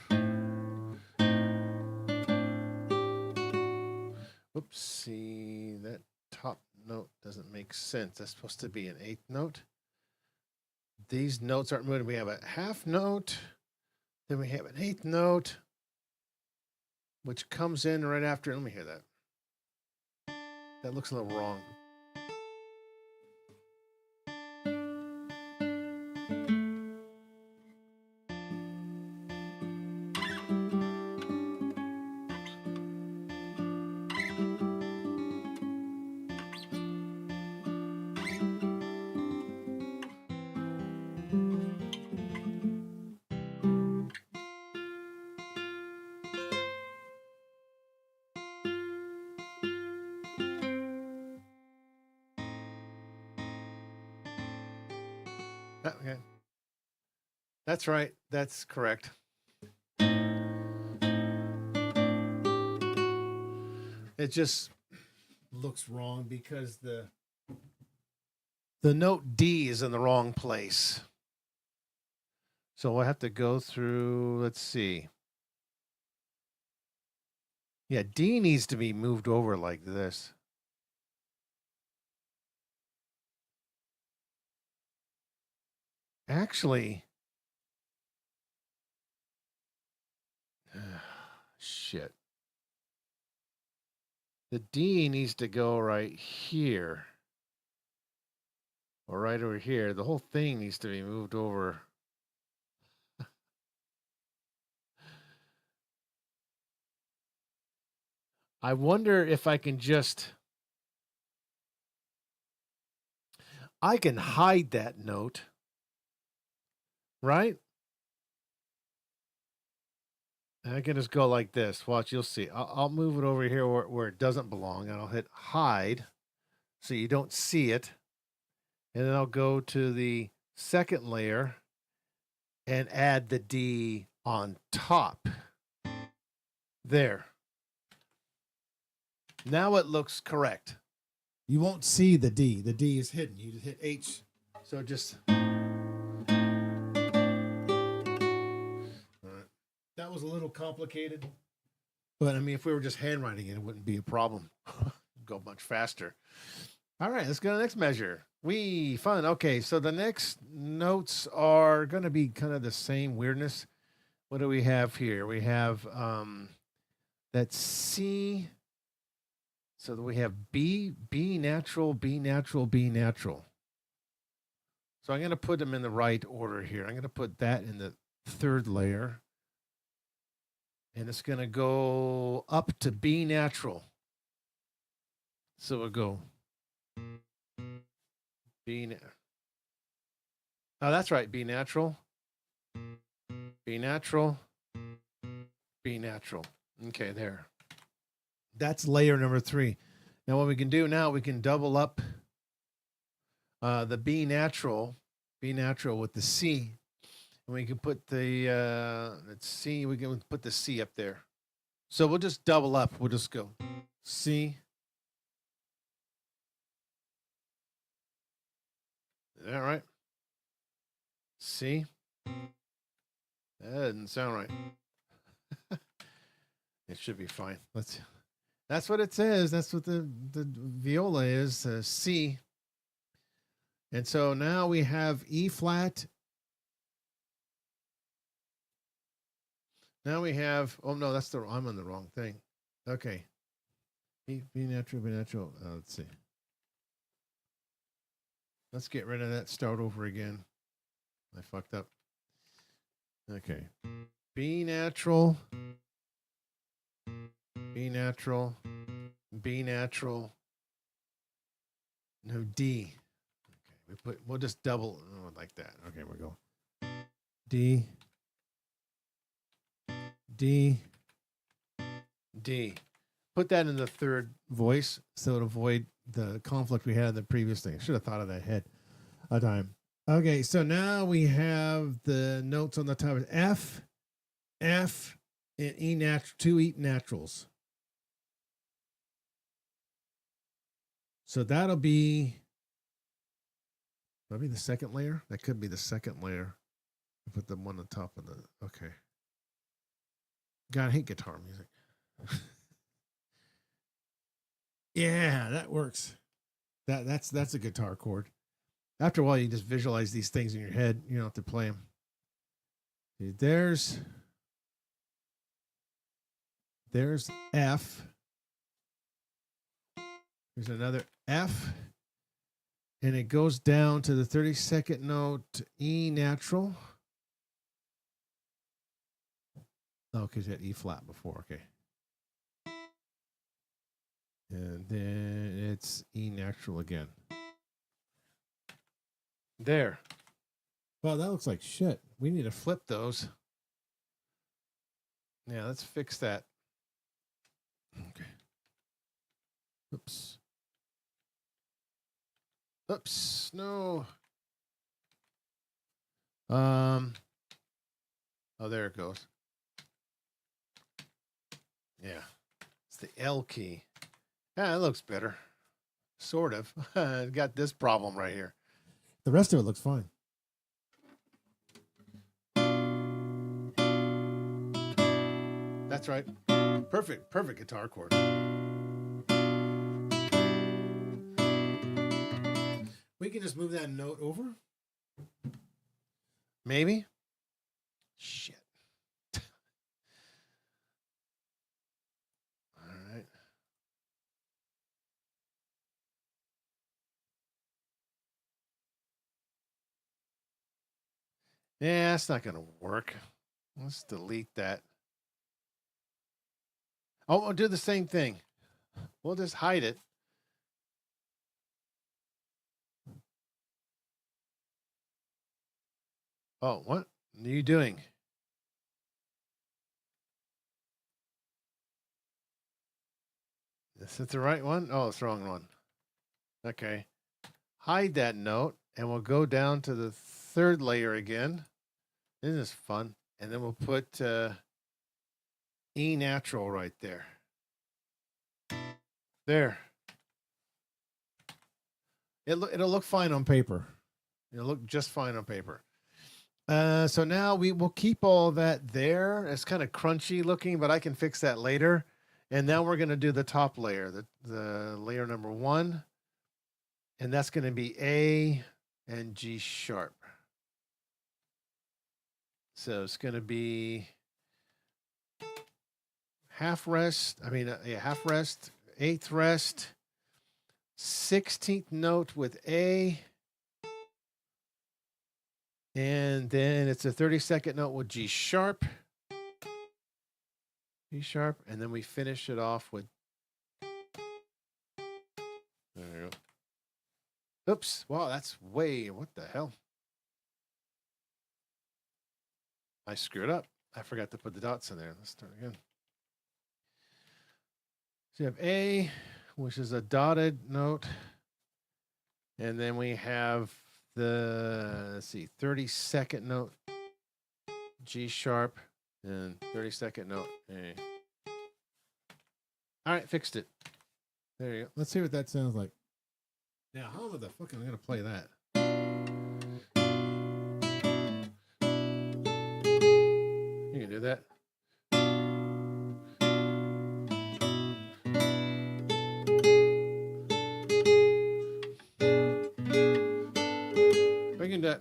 Oopsie, that top note doesn't make sense. That's supposed to be an 8th note. These notes aren't moving. We have a half note, then we have an 8th note, which comes in right after. Let me hear that. That looks a little wrong. Okay. That's right. That's correct. It just looks wrong because the note D is in the wrong place. So we'll have to go through, let's see. Yeah, D needs to be moved over like this. Actually, shit. The D needs to go right here. Or right over here. The whole thing needs to be moved over. I wonder if I can just... I can hide that note. Right? And I can just go like this. Watch, you'll see. I'll move it over here where it doesn't belong. And I'll hit hide so you don't see it. And then I'll go to the second layer and add the D on top. There. Now it looks correct. You won't see the D. The D is hidden. You just hit H. So just... That was a little complicated. But, I mean, if we were just handwriting it, it wouldn't be a problem. Go much faster. All right, let's go to the next measure. Fun. Okay, so the next notes are going to be kind of the same weirdness. What do we have here? We have that C. So we have B, B natural, B natural, B natural. So I'm going to put them in the right order here. I'm going to put that in the third layer. And it's going to go up to B natural. So we'll go B. Oh, that's right. B natural. B natural. B natural. Okay, there. That's layer number 3. Now what we can do now, we can double up the B natural with the C. And we can put the, let's see, we can put the C up there. So we'll just double up. We'll just go C. Is that right? C. That doesn't sound right. It should be fine. That's what it says. That's what the viola is, C. And so now we have E flat. Now we have, oh no, I'm on the wrong thing. Okay. B natural, B natural. Let's see. Let's get rid of that. Start over again. I fucked up. Okay. B natural. B natural. B natural. No, D. Okay. We'll just double like that. Okay, we'll go. D, D, D. Put that in the third voice so to avoid the conflict we had in the previous thing. I should have thought of that ahead of time. Okay, so now we have the notes on the top of F, F, and E natural, two E naturals. So that'll be the second layer. That could be the second layer. I put them on the top of the. Okay. God, I hate guitar music. Yeah, that works. That's a guitar chord. After a while, you just visualize these things in your head. You don't have to play them. See, there's F. There's another F. And it goes down to the 32nd note, E natural. Oh, because you had E flat before. Okay. And then it's E natural again. There. Well, that looks like shit. We need to flip those. Yeah, let's fix that. Okay. Oops. Oops. No. Oh, there it goes. Yeah. It's the L key. Yeah, it looks better. Sort of. Got this problem right here. The rest of it looks fine. That's right. Perfect guitar chord. We can just move that note over. Maybe. Shit. All right. Yeah, that's not going to work. Let's delete that. Oh, we'll do the same thing. We'll just hide it. Oh, what are you doing? Is it the right one? Oh, it's the wrong one. Okay. Hide that note, and we'll go down to the third layer again. Isn't this fun? And then we'll put E natural right there. There. It'll look fine on paper. It'll look just fine on paper. So now we will keep all that there. It's kind of crunchy looking, but I can fix that later. And now we're going to do the top layer, the layer number 1. And that's going to be A and G sharp. So it's going to be half rest, 8th rest, 16th note with A. And then it's a 32nd note with G sharp. G sharp. And then we finish it off with. There you go. Oops. Wow, that's way. What the hell? I screwed up. I forgot to put the dots in there. Let's start again. So you have A, which is a dotted note. And then we have the, 32nd note, G sharp, and 32nd note, A. All right, fixed it. There you go. Let's see what that sounds like. Now, how the fuck am I going to play that? You can do that. We can do that.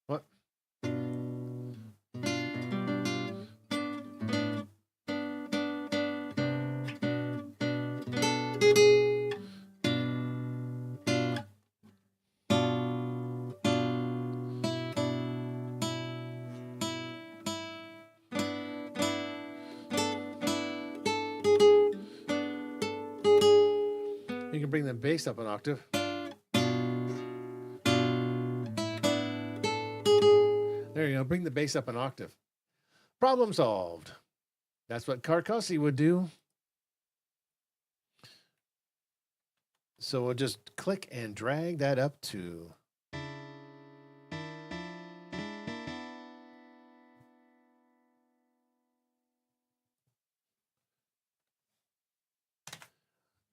What? You can bring the bass up an octave. There you go. Bring the bass up an octave. Problem solved. That's what Carcassi would do. So we'll just click and drag that up to.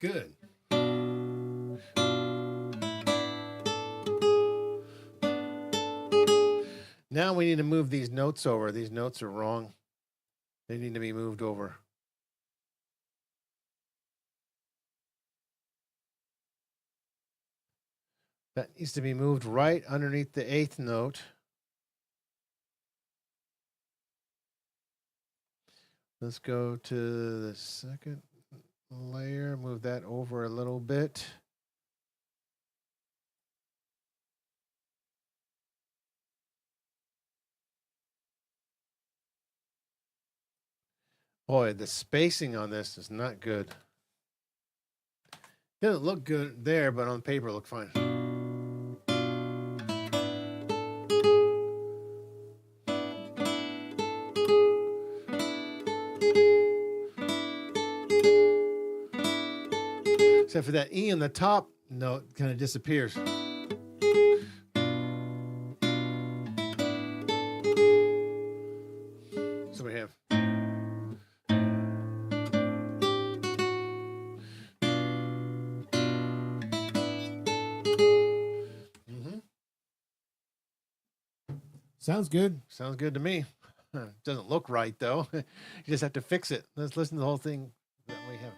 Good. Now we need to move these notes over. These notes are wrong. They need to be moved over. That needs to be moved right underneath the 8th note. Let's go to the 2nd layer, move that over a little bit. Boy, the spacing on this is not good. Doesn't look good there, but on paper it looked fine. Except for that E on the top note kind of disappears. So we have. Sounds good. Sounds good to me. Doesn't look right though. You just have to fix it. Let's listen to the whole thing that we have.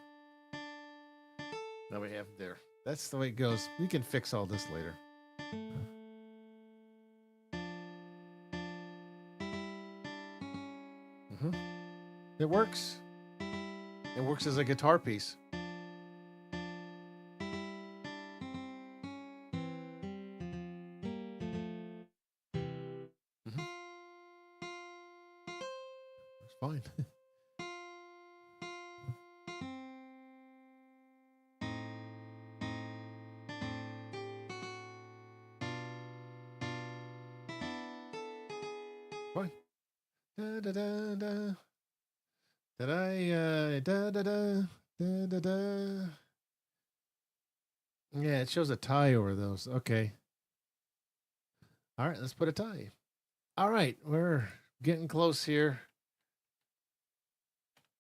Now we have there. That's the way it goes. We can fix all this later. It works. It works as a guitar piece. It's fine. Fine. Da da da da. Did I da da da da da da? Yeah, it shows a tie over those. Okay. All right, let's put a tie. All right, we're getting close here.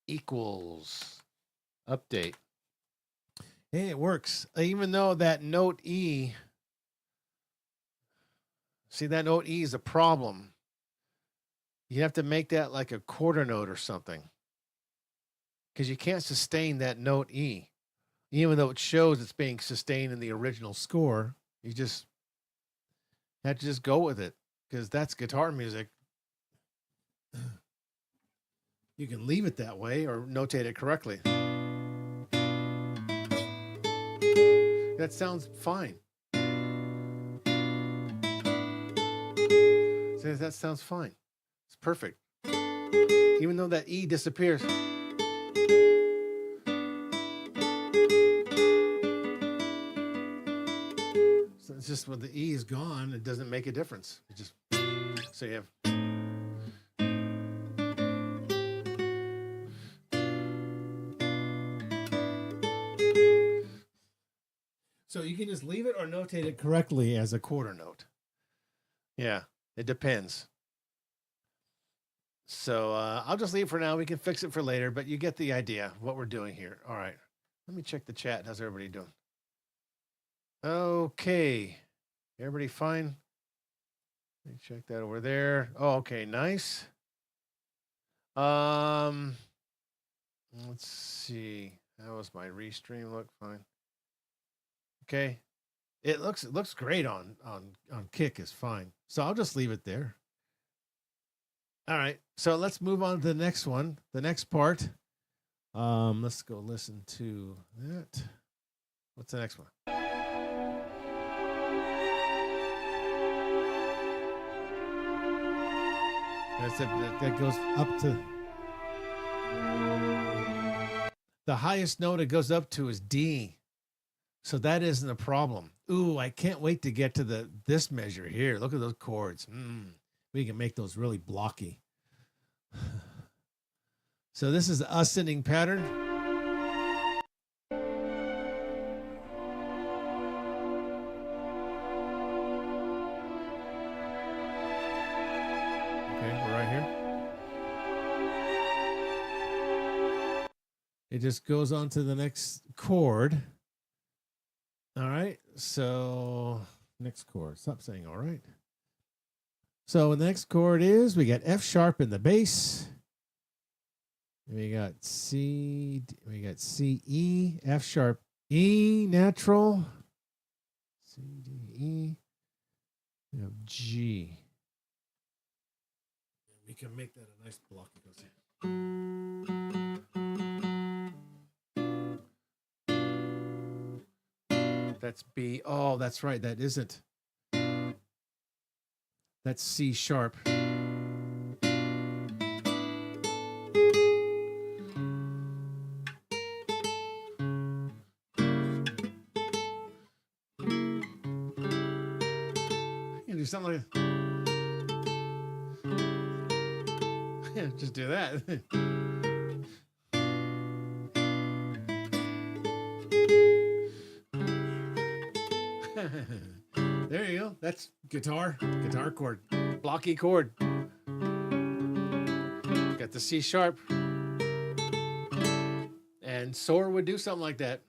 Equals. Update. Hey, it works. Even though that note E, see that note E is a problem. You have to make that like a quarter note or something. Because you can't sustain that note E. Even though it shows it's being sustained in the original score, you just have to just go with it. Because that's guitar music. You can leave it that way or notate it correctly. That sounds fine. See, that sounds fine. It's perfect. Even though that E disappears. So it's just when the E is gone, it doesn't make a difference. It just, so you have. So you can just leave it or notate it correctly as a quarter note. Yeah, it depends. So I'll just leave it for now. We can fix it for later, but you get the idea of what we're doing here. All right. Let me check the chat. How's everybody doing? Okay. Everybody fine? Let me check that over there. Oh, okay. Nice. Let's see. How was my restream look? Fine. Okay. It looks great on Kick is fine. So I'll just leave it there. All right. So let's move on to the next one. The next part. Let's go listen to that. What's the next one? That goes up to the highest note it goes up to is D. So that isn't a problem. Ooh, I can't wait to get to this measure here. Look at those chords. we can make those really blocky. So this is the ascending pattern. Okay, we're right here. It just goes on to the next chord. All right, so next chord. Stop saying all right. So the next chord is, we got F sharp in the bass. We got C, E, F sharp, E natural, C, D, E. We have G. We can make that a nice block. It goes here. That's B. Oh, that's right. That isn't. That's C sharp. You can do something like yeah, just do that. There you go. That's guitar chord, blocky chord. Got the C sharp, and soar would do something like that.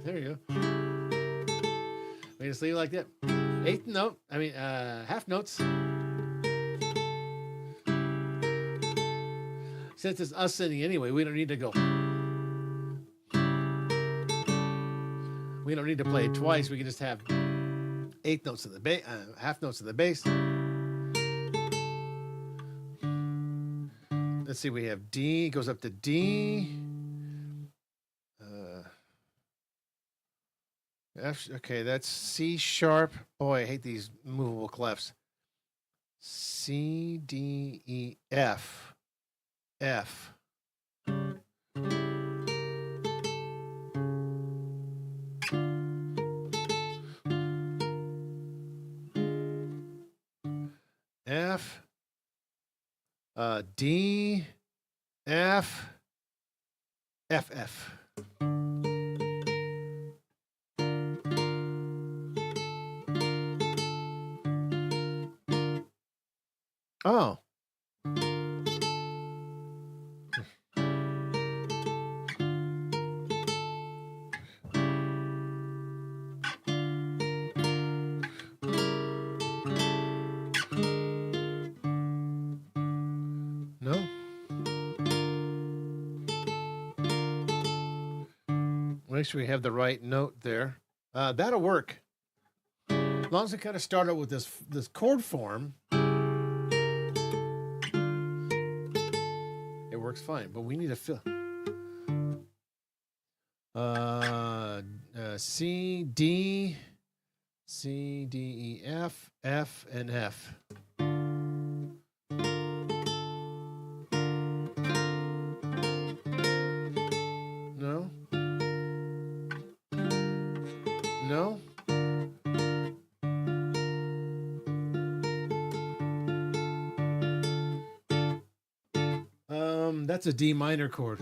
There you go. We just leave it like that. Eighth note. I mean, half notes. Since it's ascending anyway, we don't need to go. We don't need to play it twice. We can just have eighth notes of the bass, half notes of the bass. Let's see. We have D goes up to D. F. Okay, that's C sharp. Boy, I hate these movable clefs. C D E F. F. F. D. F. F. F. Oh. No. Make sure we have the right note there. That'll work. As long as we kind of start out with this chord form, it works fine. But we need to fill. C, D, E, F, F, and F. No. No. That's a D minor chord.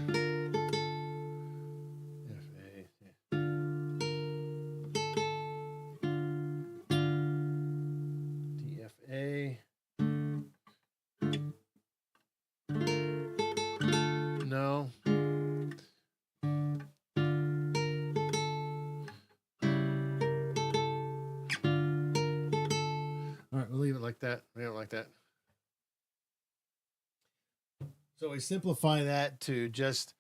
No. All right, we'll leave it like that. We don't like that. So we simplify that to just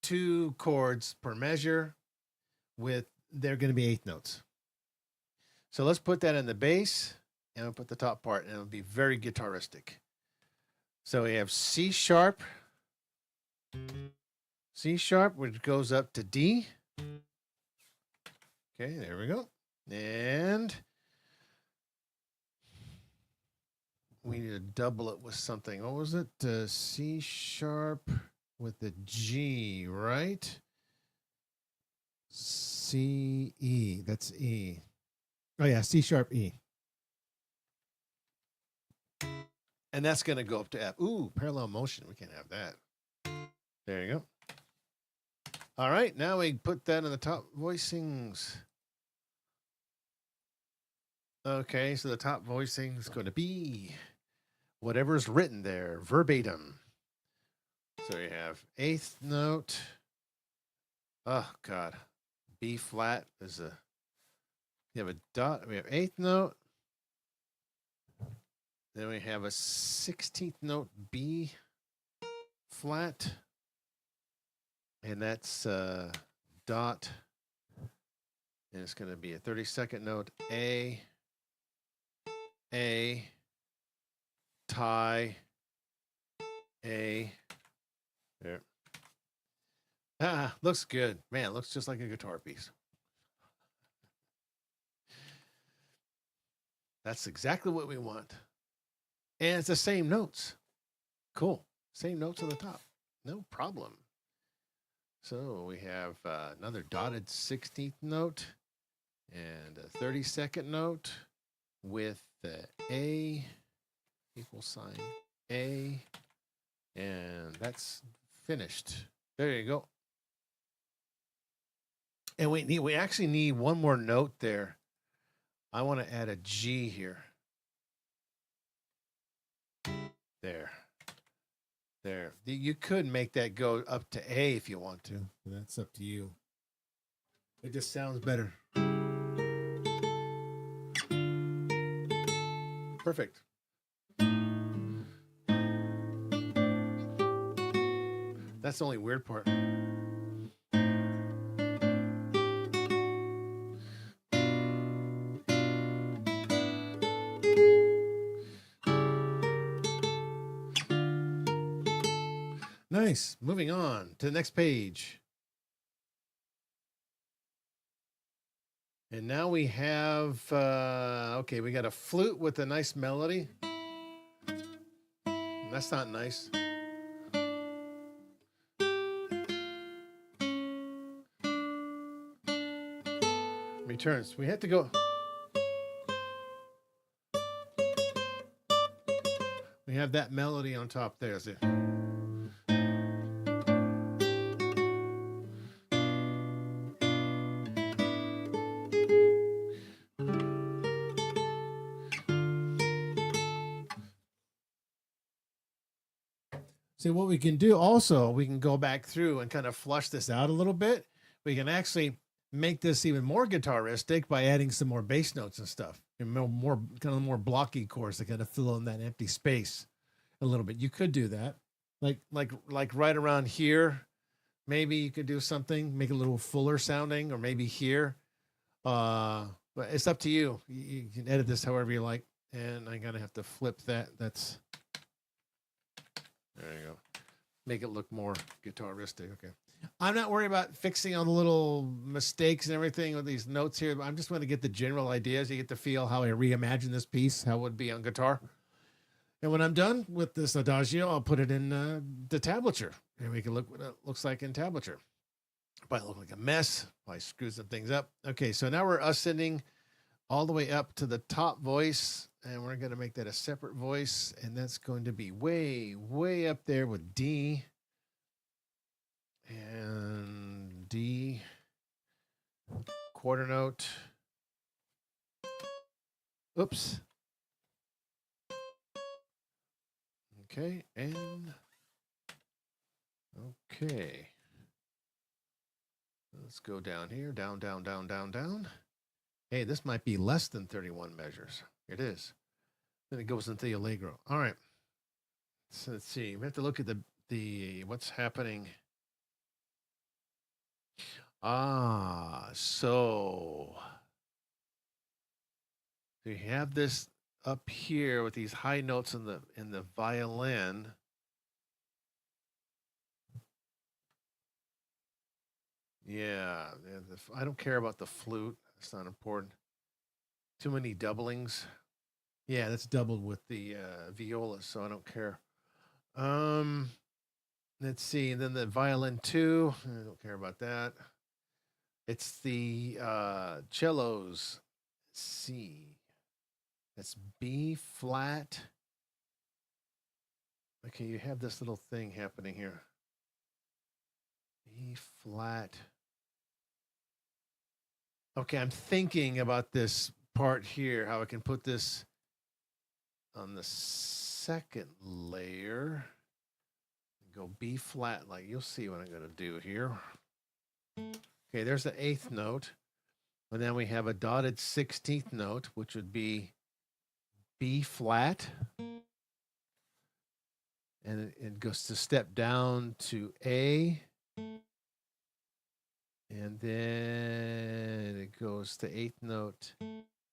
2 chords per measure with they're going to be eighth notes. So let's put that in the bass and we'll put the top part and it'll be very guitaristic. So we have C sharp, which goes up to D. Okay, there we go. And we need to double it with something. What was it? C sharp with the G, right? C E. That's E. Oh yeah, C sharp E. And that's going to go up to F. Ooh, parallel motion. We can't have that. There you go. All right, now we put that in the top voicings. Okay, so the top voicing is going to be whatever's written there, verbatim. So we have eighth note. Oh, God. B flat is a, you have a dot. We have eighth note. Then we have a 16th note B flat. And that's dot. And it's going to be a 32nd note A, tie, A. There. Ah, looks good. Man, looks just like a guitar piece. That's exactly what we want. And it's the same notes. Cool. Same notes on the top. No problem. So we have another dotted 16th note and a 32nd note with the A equal sign A. And that's finished. There you go. And we actually need one more note there. I want to add a G here. There. You could make that go up to A if you want to. That's up to you. It just sounds better. Perfect. That's the only weird part. Nice. Moving on to the next page. And now we have, okay, we got a flute with a nice melody. That's not nice. Returns. We have to go. We have that melody on top there. Is it? See, what we can do also, we can go back through and kind of flush this out a little bit. We can actually make this even more guitaristic by adding some more bass notes and stuff, and more kind of more blocky chords to kind of fill in that empty space a little bit. You could do that, like right around here. Maybe you could do something, make it a little fuller sounding, or maybe here. But it's up to you. You can edit this however you like. And I'm gonna have to flip that. That's. There you go. Make it look more guitaristic. Okay. I'm not worried about fixing all the little mistakes and everything with these notes here. I'm just going to get the general ideas. You get to feel how I reimagine this piece, how it would be on guitar. And when I'm done with this Adagio, I'll put it in the tablature. And we can look what it looks like in tablature. Probably look like a mess. Probably screw some things up. Okay, so now we're ascending all the way up to the top voice. And we're going to make that a separate voice. And that's going to be way, way up there with D. And D. Quarter note. Oops. Okay. And. Okay. Let's go down here. Down, down, down, down, down. Hey, this might be less than 31 measures. It is. Then it goes into the Allegro. All right. So let's see. We have to look at the what's happening. So you have this up here with these high notes in the violin. Yeah, I don't care about the flute. It's not important. Too many doublings. Yeah, that's doubled with the viola, so I don't care. Um, let's see. And then the violin two. I don't care about that. It's the cellos. C. That's B flat. Okay, you have this little thing happening here. B flat. Okay, I'm thinking about this part here, how I can put this on the second layer. Go B flat, like you'll see what I'm going to do here. Okay, there's the 8th note. And then we have a dotted 16th note, which would be B flat. And it goes to step down to A. And then it goes to 8th note,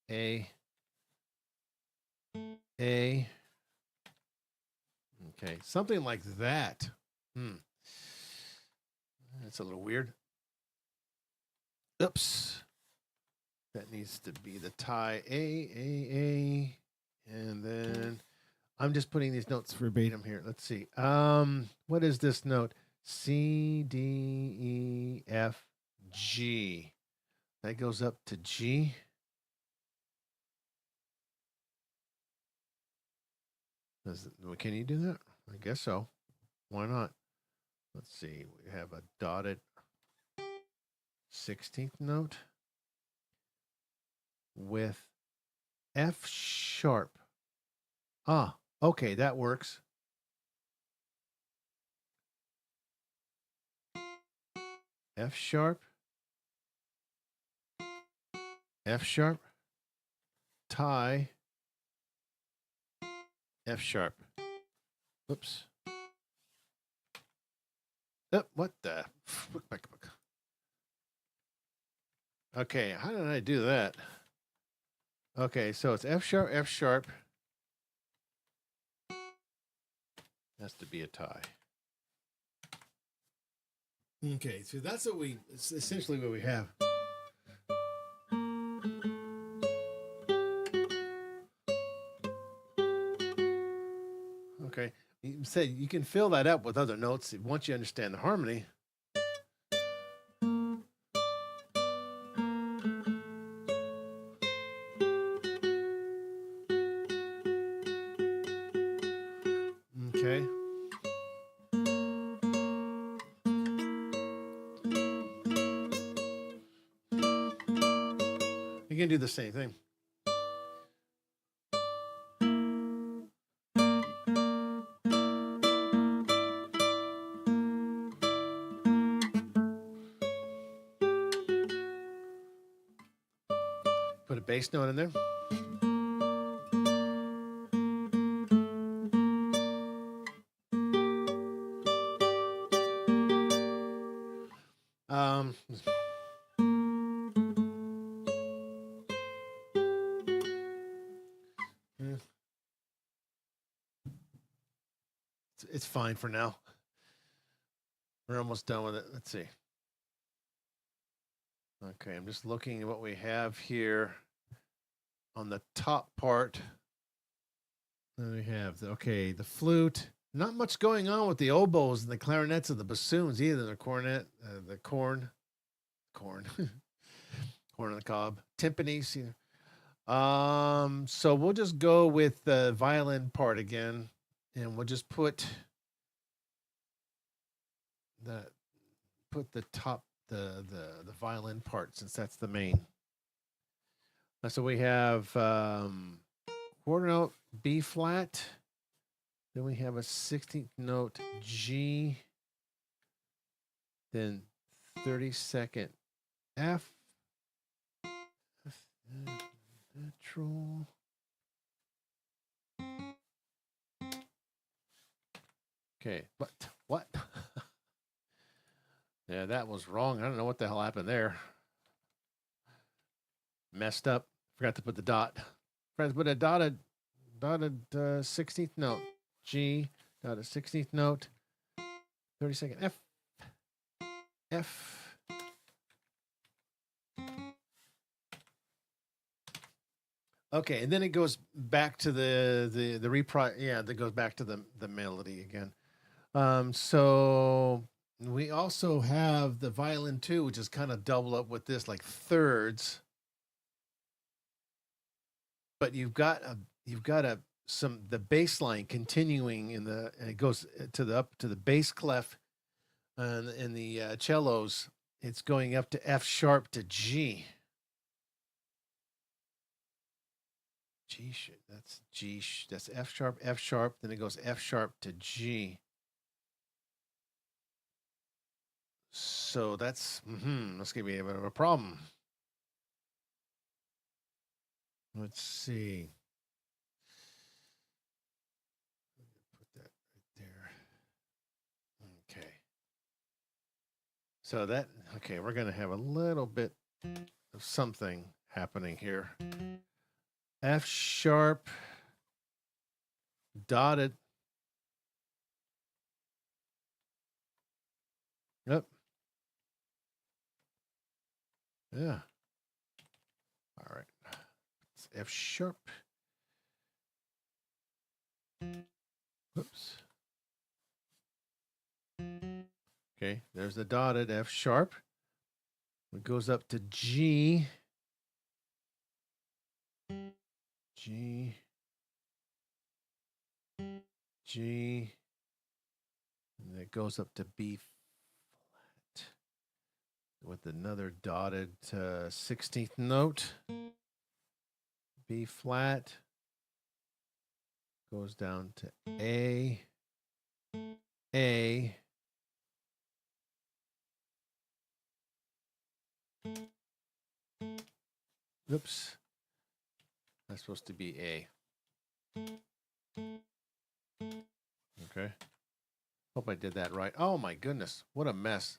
A. Okay, something like that. That's a little weird. Oops. That needs to be the tie A. And then I'm just putting these notes verbatim here. Let's see. What is this note? C, D, E, F, G. That goes up to G. Can you do that? I guess so. Why not? Let's see. We have a dotted 16th note with F sharp. Ah, okay, that works. F sharp, F sharp, tie, F sharp. Oops. What the? Okay, how did I do that? Okay, so it's F sharp, F sharp. Has to be a tie. Okay, so that's it's essentially what we have. Okay, you say you can fill that up with other notes once you understand the harmony. Okay. You can do the same thing. Put a bass note in there. It's fine for now. We're almost done with it. Let's see. Okay, I'm just looking at what we have here on the top part. Then we have the flute. Not much going on with the oboes and the clarinets and the bassoons either. The cornet, the corn on the cob, timpanis. So we'll just go with the violin part again, and we'll just put the top the violin part since that's the main. So we have quarter note B flat. Then we have a 16th note G. Then 32nd F. Natural. Okay, what? Yeah, that was wrong. I don't know what the hell happened there. Messed up. Forgot to put the dot. Forgot to put a dotted 16th note. G, dotted 16th note. 32nd F. Okay, and then it goes back to the reprise. Yeah, that goes back to the melody again. So we also have the violin too, which is kind of double up with this, like thirds. But you've got some the bass line continuing and it goes to the up to the bass clef, and in the cellos, it's going up to F sharp to G. That's that's F sharp, then it goes F sharp to G. So that's gonna be a bit of a problem. Let's see. Put that right there. Okay. So we're gonna have a little bit of something happening here. F sharp dotted. Yep. Yeah. All right. It's F sharp. Whoops. Okay, there's the dotted F sharp. It goes up to G. G. G. And it goes up to B flat with another dotted 16th note. B flat goes down to A. A. Oops. That's supposed to be A. Okay. Hope I did that right. Oh my goodness. What a mess.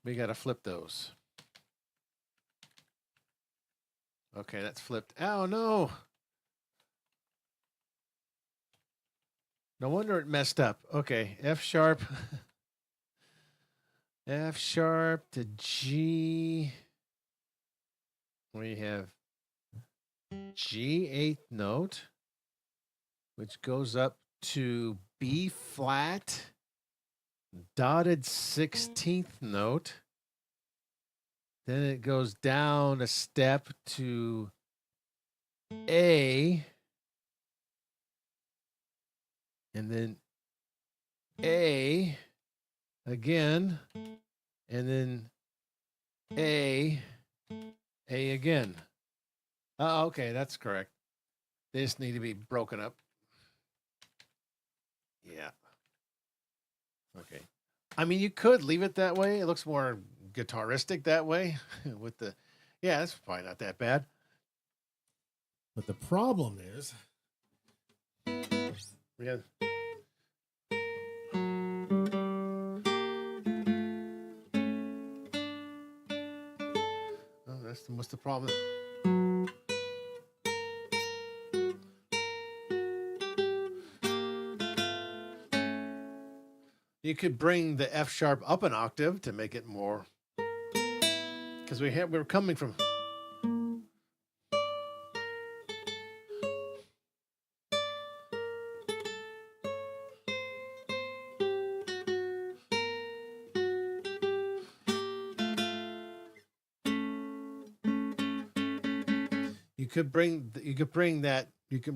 We got to flip those. Okay, that's flipped. Oh no. No wonder it messed up. Okay, F sharp. F sharp to G. We have G 8th note, which goes up to B flat, dotted 16th note. Then it goes down a step to A, and then A again, and then A again. Oh, okay, that's correct. They just need to be broken up. Yeah. Okay. I mean, you could leave it that way. It looks more guitaristic that way with the, yeah, that's probably not that bad. But the problem is, Yeah. Oh, what's the problem? You could bring the F sharp up an octave to make it more, because we're coming from. You could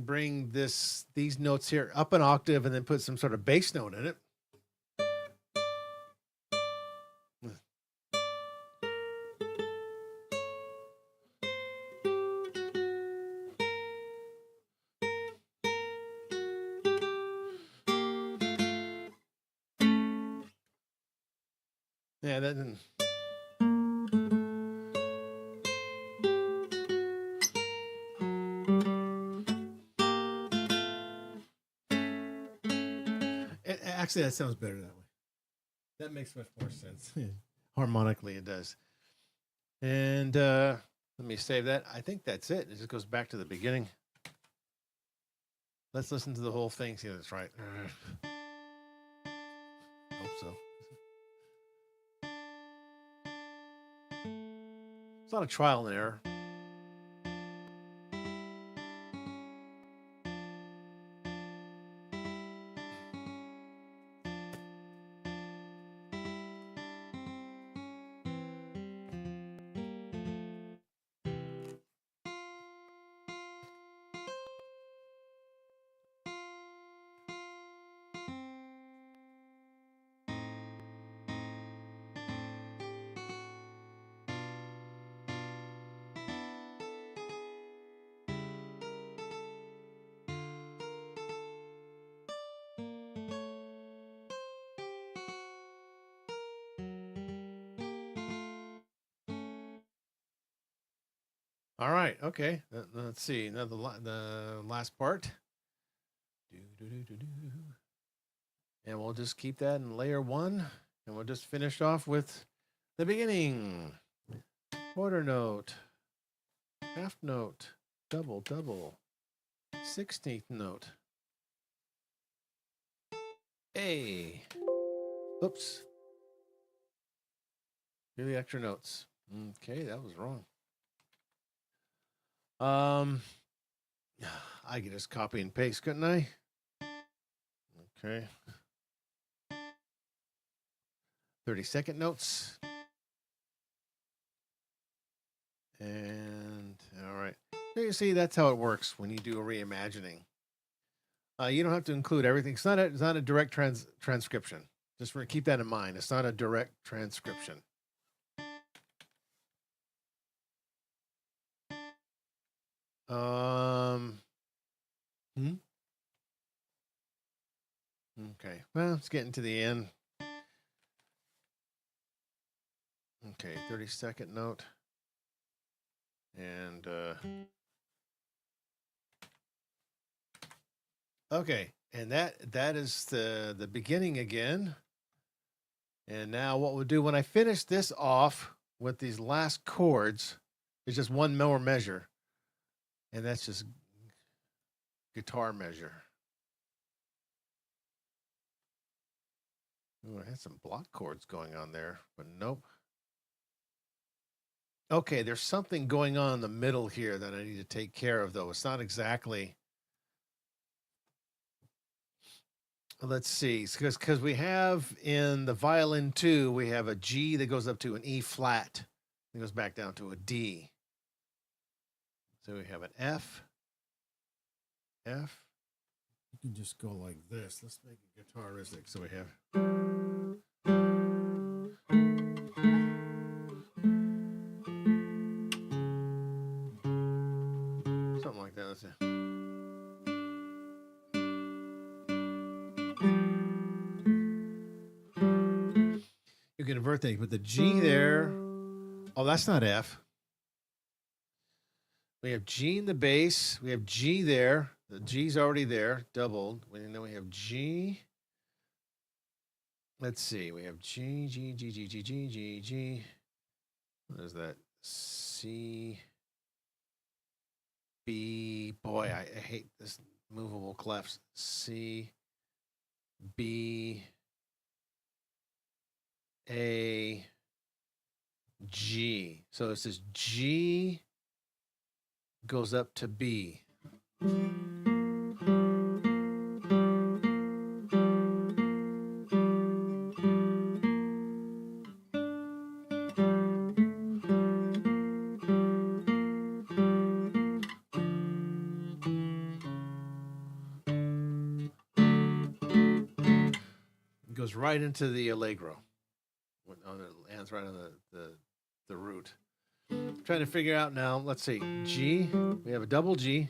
bring these notes here up an octave and then put some sort of bass note in it. Yeah, that didn't. actually, that sounds better that way. That makes much more sense. Harmonically, it does. And let me save that. I think that's it. It just goes back to the beginning. Let's listen to the whole thing. See if that's right. Hope so. It's not a trial and error. All right. Okay. Let's see. Now the last part. And we'll just keep that in layer 1. And we'll just finish off with the beginning. Quarter note. Half note. Double, double. 16th note. A. Oops. Here are the extra notes. Okay, that was wrong. I could just copy and paste, couldn't I? Okay. 30-second notes. And all right. So you see, that's how it works when you do a reimagining. You don't have to include everything. It's not a direct transcription. Just keep that in mind. It's not a direct transcription. Okay. Well, it's getting to the end. Okay, 30-second note. And okay, and that is the beginning again. And now what we'll do when I finish this off with these last chords is just one more measure. And that's just guitar measure. Ooh, I had some block chords going on there, but nope. Okay, there's something going on in the middle here that I need to take care of, though. It's not exactly. Let's see, because we have in the violin 2, we have a G that goes up to an E flat. It goes back down to a D. So we have an F. F. You can just go like this. Let's make it guitaristic. So we have. Something like that. Let's see. You can invert that, but the G there. Oh, that's not F. We have G in the bass. We have G there. The G's already there, doubled. And then we have G. Let's see. We have G, G, G, G, G, G, G, G. What is that? C, B. Boy, I hate this movable clefs. C, B, A, G. So it says G goes up to B. Goes right into the allegro. It lands right on the root. I'm trying to figure out now. Let's see. G. We have a double G.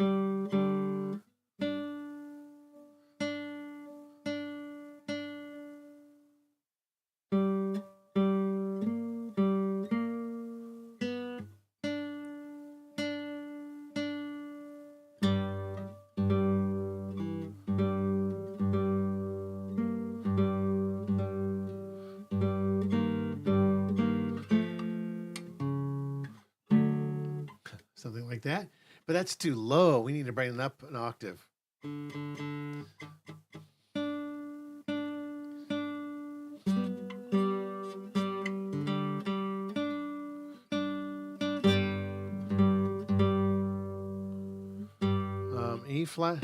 Something like that. But that's too low. We need to bring it up an octave. E flat.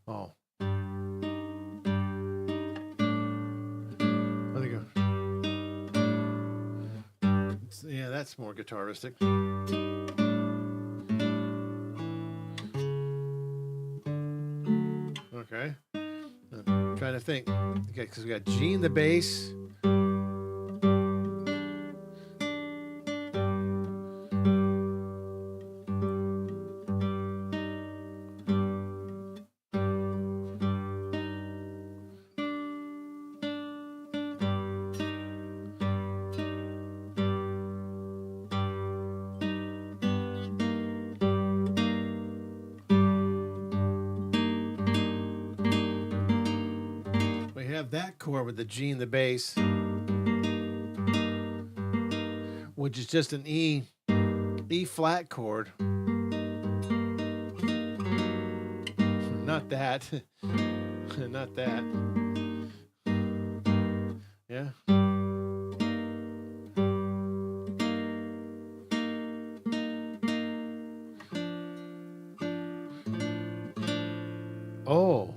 Oh. There you go. Yeah, that's more guitaristic. Okay. I'm trying to think. Okay, because we got G in the bass. have that chord with the G in the bass, which is just an E flat chord. Not that. Not that. Yeah. Oh.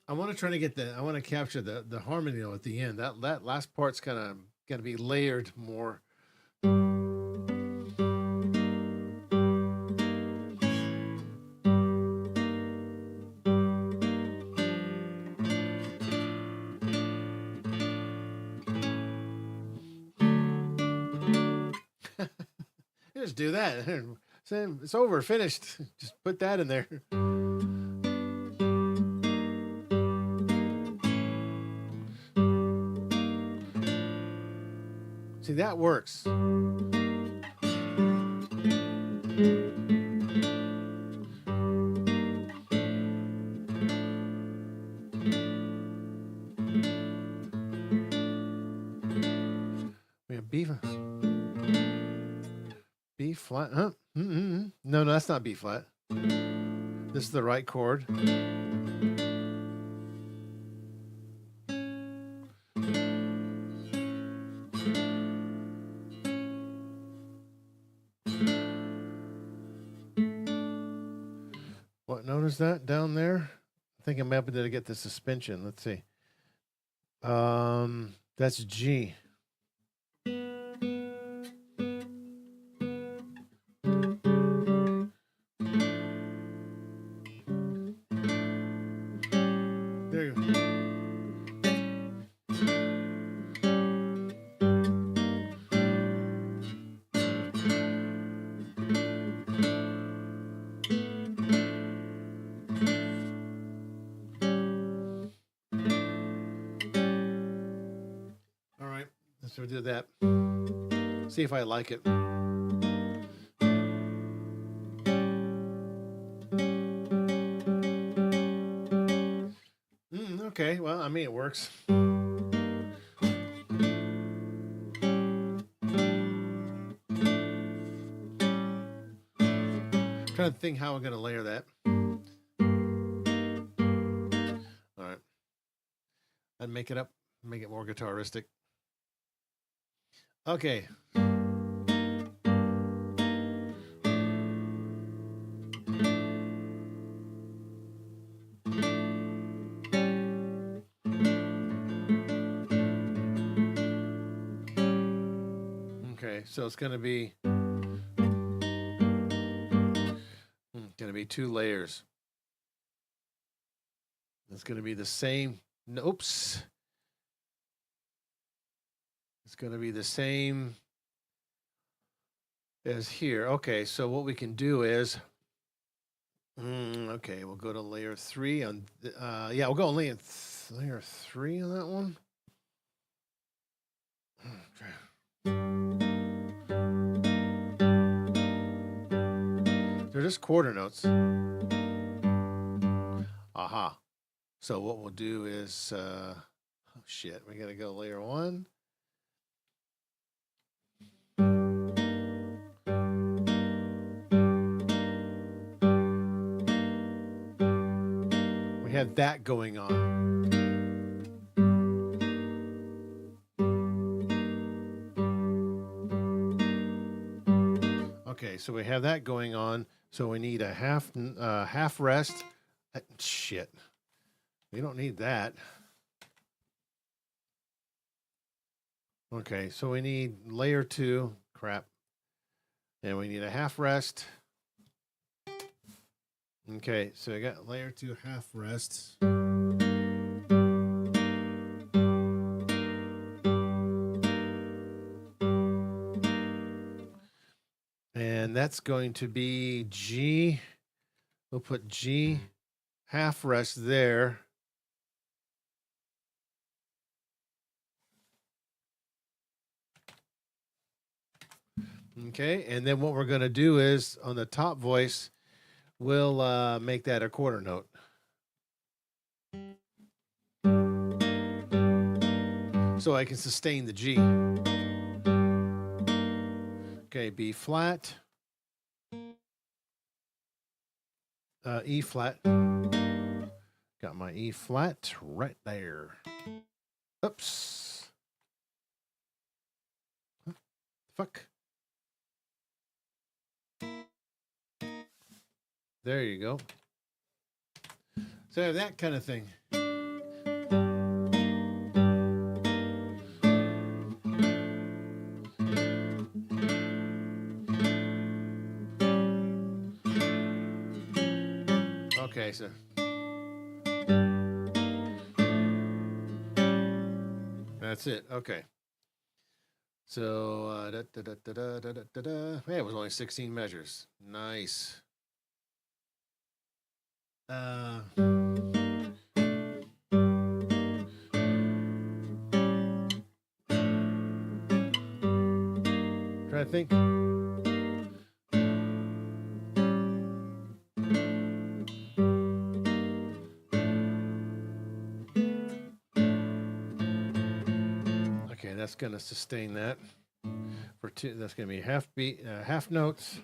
I want to try to get I want to capture the harmony though at the end. That last part's kind of going to be layered more. Just do that. It's over, finished. Just put that in there. See, that works. We have B flat, huh? No, that's not B flat. This is the right chord. What note is that down there? I think I'm able to get the suspension. Let's see. That's G. There you go. All right, let's do that. See if I like it. Okay, well, I mean, it works. Trying to think how I'm going to layer that. All right. I'd make it up, make it more guitaristic. Okay. Okay, so it's going to be two layers. It's going to be the same. Oops. It's going to be the same as here. Okay, so what we can do is, okay, we'll go to layer 3 on. Yeah, we'll go on layer 3 on that one. Okay. They're just quarter notes. Aha. So what we'll do is, oh shit, we gotta go layer 1. We have that going on. Okay, so we have that going on. So we need a half rest. Shit. We don't need that. Okay, so we need layer 2. Crap. And we need a half rest. Okay, so we got layer 2 half rest. And that's going to be G. We'll put G half rest there. Okay, and then what we're going to do is on the top voice, we'll make that a quarter note. So I can sustain the G. Okay, B flat, E flat. Got my E flat right there. Oops. Huh? Fuck. There you go. So that kind of thing. Okay, so that's it. Okay. So hey, it was only 16 measures. Nice. Try to think. Okay, that's gonna sustain that for two. That's gonna be half beat, half notes.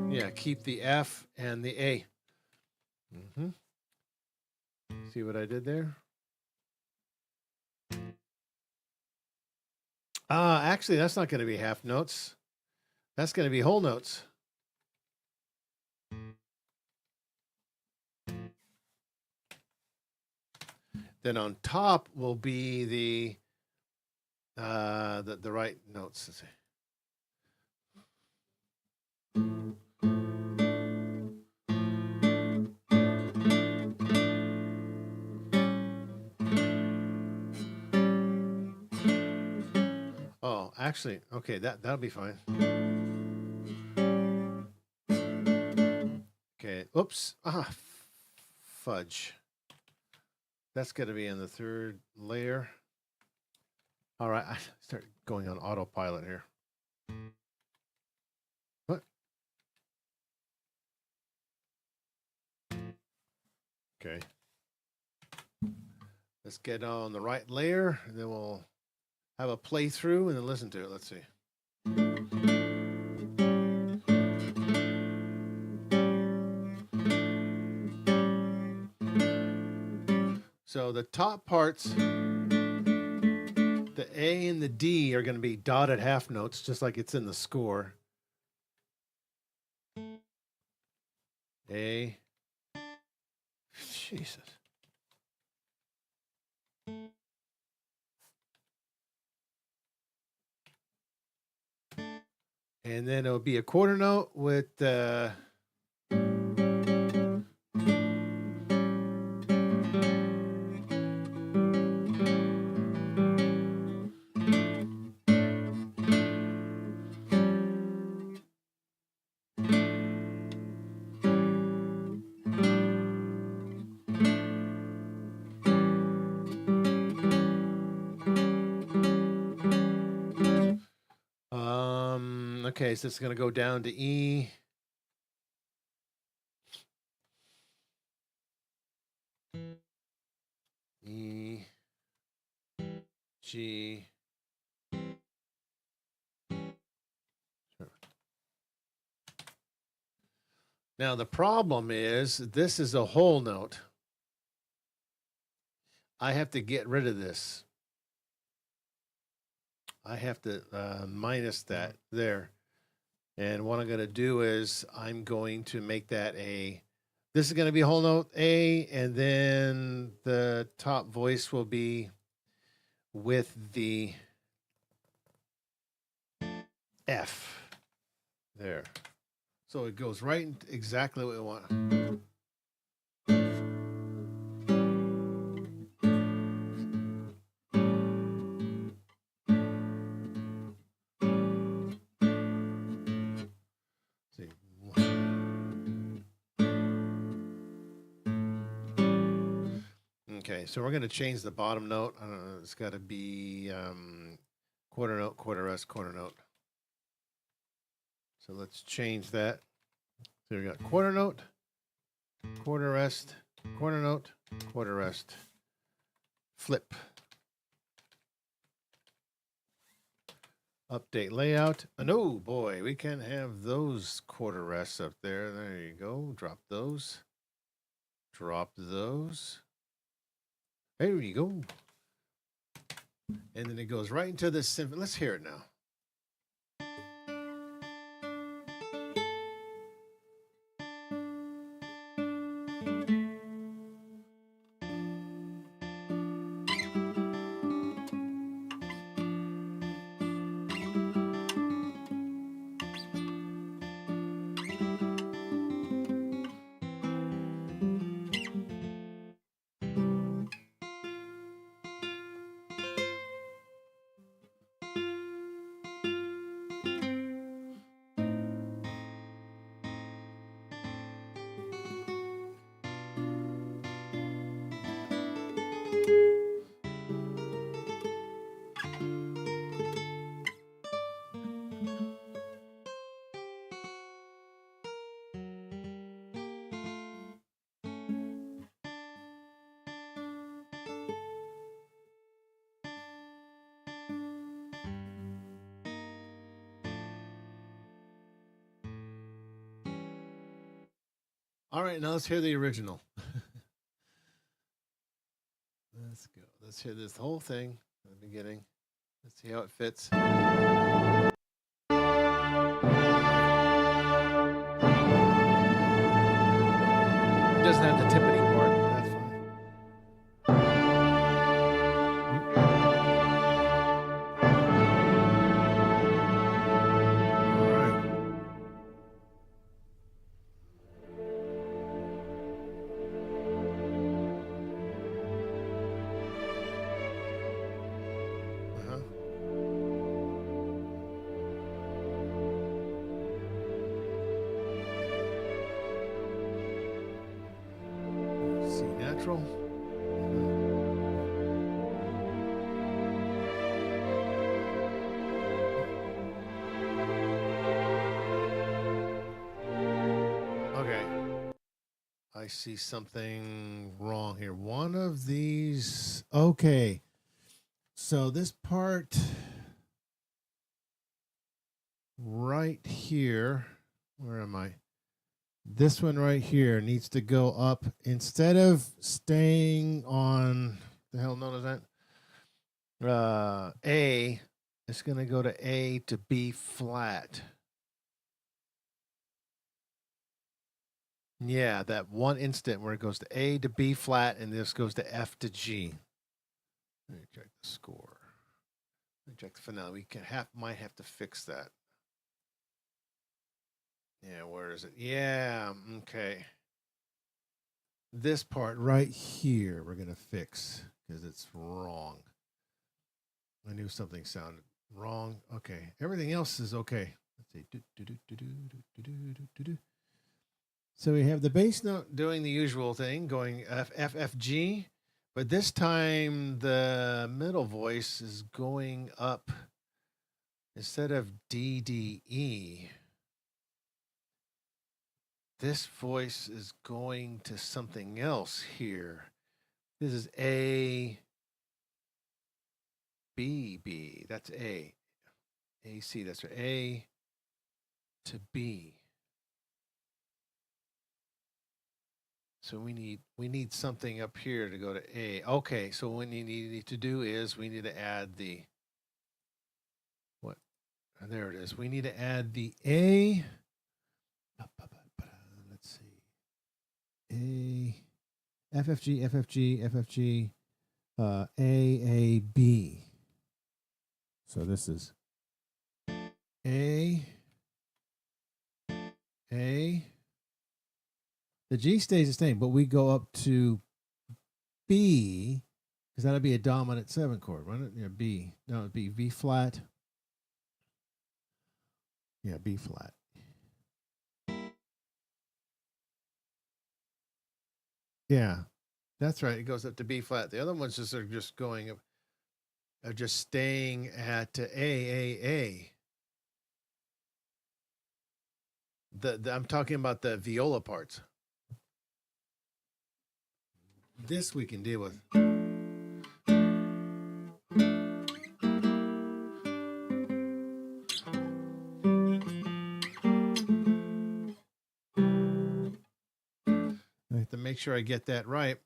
Yeah, keep the F and the A. Mm-hmm. See what I did there? Actually, that's not going to be half notes. That's going to be whole notes. Then on top will be the right notes. Let's see. Oh, actually, okay, that'll be fine. Okay, oops. Fudge. That's going to be in the third layer. All right, I start going on autopilot here. What? Okay. Let's get on the right layer, and then we'll have a playthrough and then listen to it. Let's see. So the top parts, the A and the D are going to be dotted half notes, just like it's in the score. A. Jesus. And then it'll be a quarter note with okay, so it's going to go down to E. E, G. Now the problem is this is a whole note. I have to get rid of this. I have to minus that there. And what I'm going to do is I'm going to make that a, this is going to be whole note A, and then the top voice will be with the F there. So it goes right exactly what we want. Okay, so we're going to change the bottom note. I don't know. It's got to be quarter note, quarter rest, quarter note. So let's change that. So we got quarter note, quarter rest, quarter note, quarter rest, flip. Update layout. And oh boy, we can have those quarter rests up there. There you go. Drop those. Drop those. There you go. And then it goes right into the symphony. Let's hear it now. All right, now let's hear the original. Let's go. Let's hear this whole thing at the beginning. Let's see how it fits. It doesn't have the timpani part. That's fine. All right. Uh-huh. C natural. Okay. I see something wrong here. One of these. Okay. So this part right here. Where am I? This one right here needs to go up instead of staying on the hell known as that. A. It's gonna go to A to B flat. Yeah, that one instant where it goes to A to B flat and this goes to F to G. Let me check the score. Let me check the finale. We might have to fix that. Yeah, where is it? Yeah, okay. This part right here we're gonna fix because it's wrong. I knew something sounded wrong. Okay, everything else is okay. Let's see. So we have the bass note doing the usual thing, going F, F, F, G, but this time the middle voice is going up instead of D, D, E. This voice is going to something else here. This is A, B, B. That's A. A, C. That's right. A to B. So we need something up here to go to A. Okay, so what we need to do is we need to add the what? There it is. We need to add the A. Let's see. A F F G F F G F F G A B. So this is A. The G stays the same, but we go up to B because that'll be a dominant 7 chord, right? Yeah, B. No, it'd be B flat. Yeah, B flat. Yeah. That's right. It goes up to B flat. The other ones just are just going, are just staying at A. I'm talking about the viola parts. This we can deal with. I have to make sure I get that right.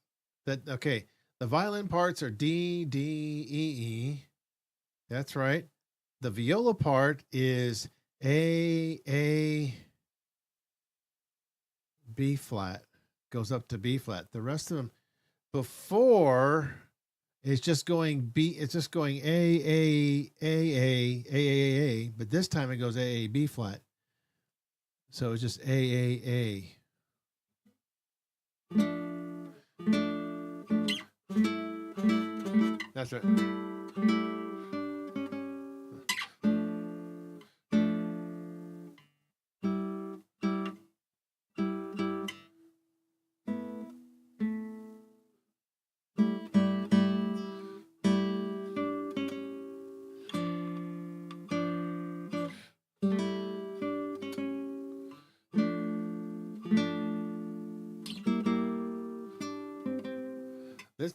That okay. The violin parts are D, D, E, E. That's right. The viola part is A, B flat. Goes up to B flat. The rest of them before is just going B. It's just going A. But this time it goes A, B flat. So it's just A. That's right.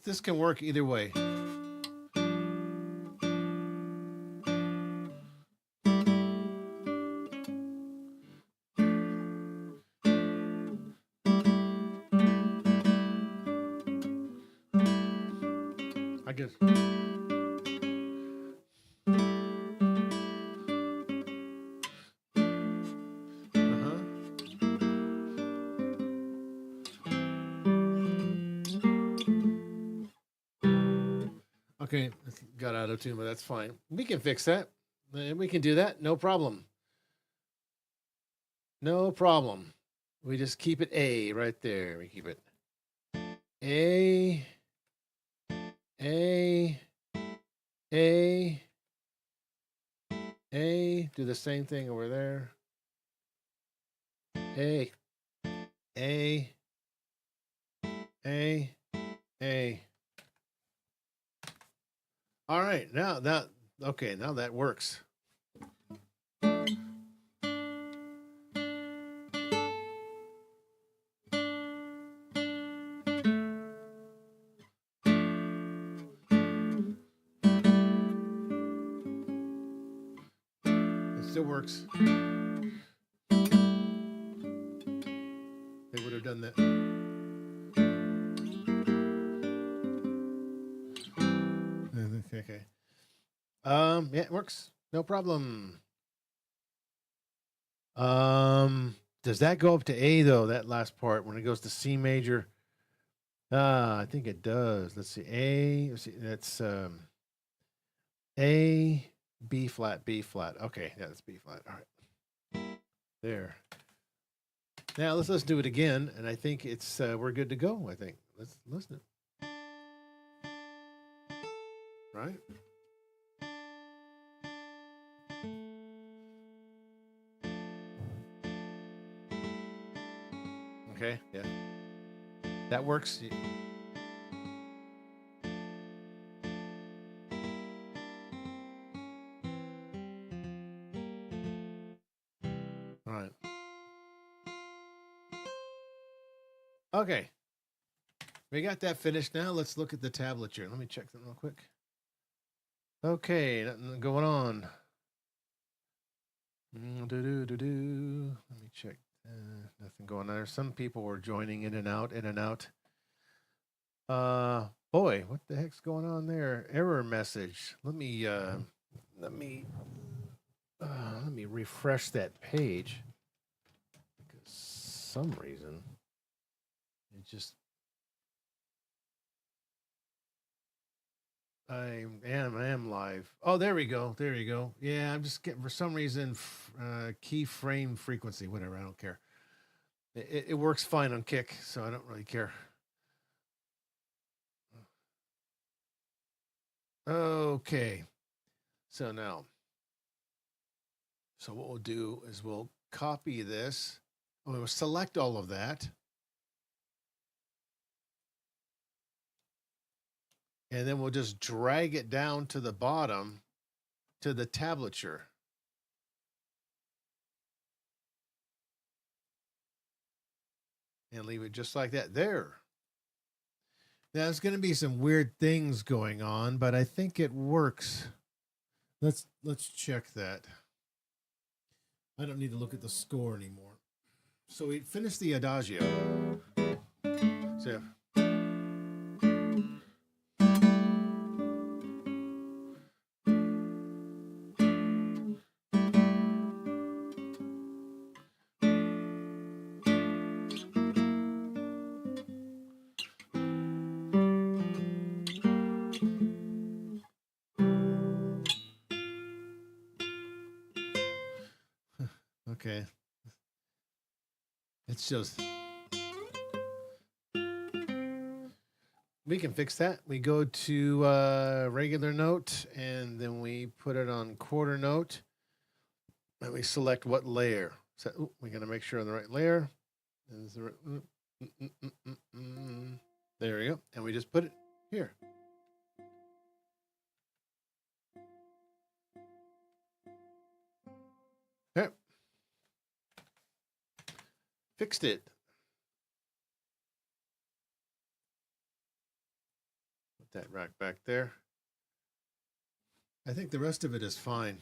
This can work either way. I guess. Uh-huh. Okay, got out of tune, but that's fine. We can fix that. We can do that. No problem. No problem. We just keep it A right there. We keep it A, A, A, A. Do the same thing over there. A, A, A, A. All right, now that okay, now that works. It still works. They would have done that. Okay. Yeah, it works. No problem. Does that go up to A though? That last part when it goes to C major. I think it does. Let's see. A. Let's see. That's A, B flat, B flat. Okay, yeah, that's B flat. All right. There. Now let's do it again, and I think it's we're good to go. I think let's listen. Right. Okay. Yeah. That works. All right. Okay. We got that finished. Now let's look at the tablature. Let me check them real quick. Okay, nothing going on. Let me check. Nothing going on there. Some people were joining in and out, in and out. Boy, what the heck's going on there? Error message. Let me refresh that page because some reason it just I am live. Oh, there we go. There you go. Yeah, I'm just getting for some reason key frame frequency, whatever. I don't care. It works fine on Kick, so I don't really care. Okay. So now, so what we'll do is we'll copy this. We'll select all of that. And then we'll just drag it down to the bottom to the tablature. And leave it just like that. There. Now, there's going to be some weird things going on, but I think it works. Let's check that. I don't need to look at the score anymore. So we finished the Adagio. So okay. It's just we can fix that. We go to regular note and then we put it on quarter note and we select what layer. So we're going to make sure on the right layer. There we go. And we just put it here. There. Fixed it. Put that rack back there. I think the rest of it is fine.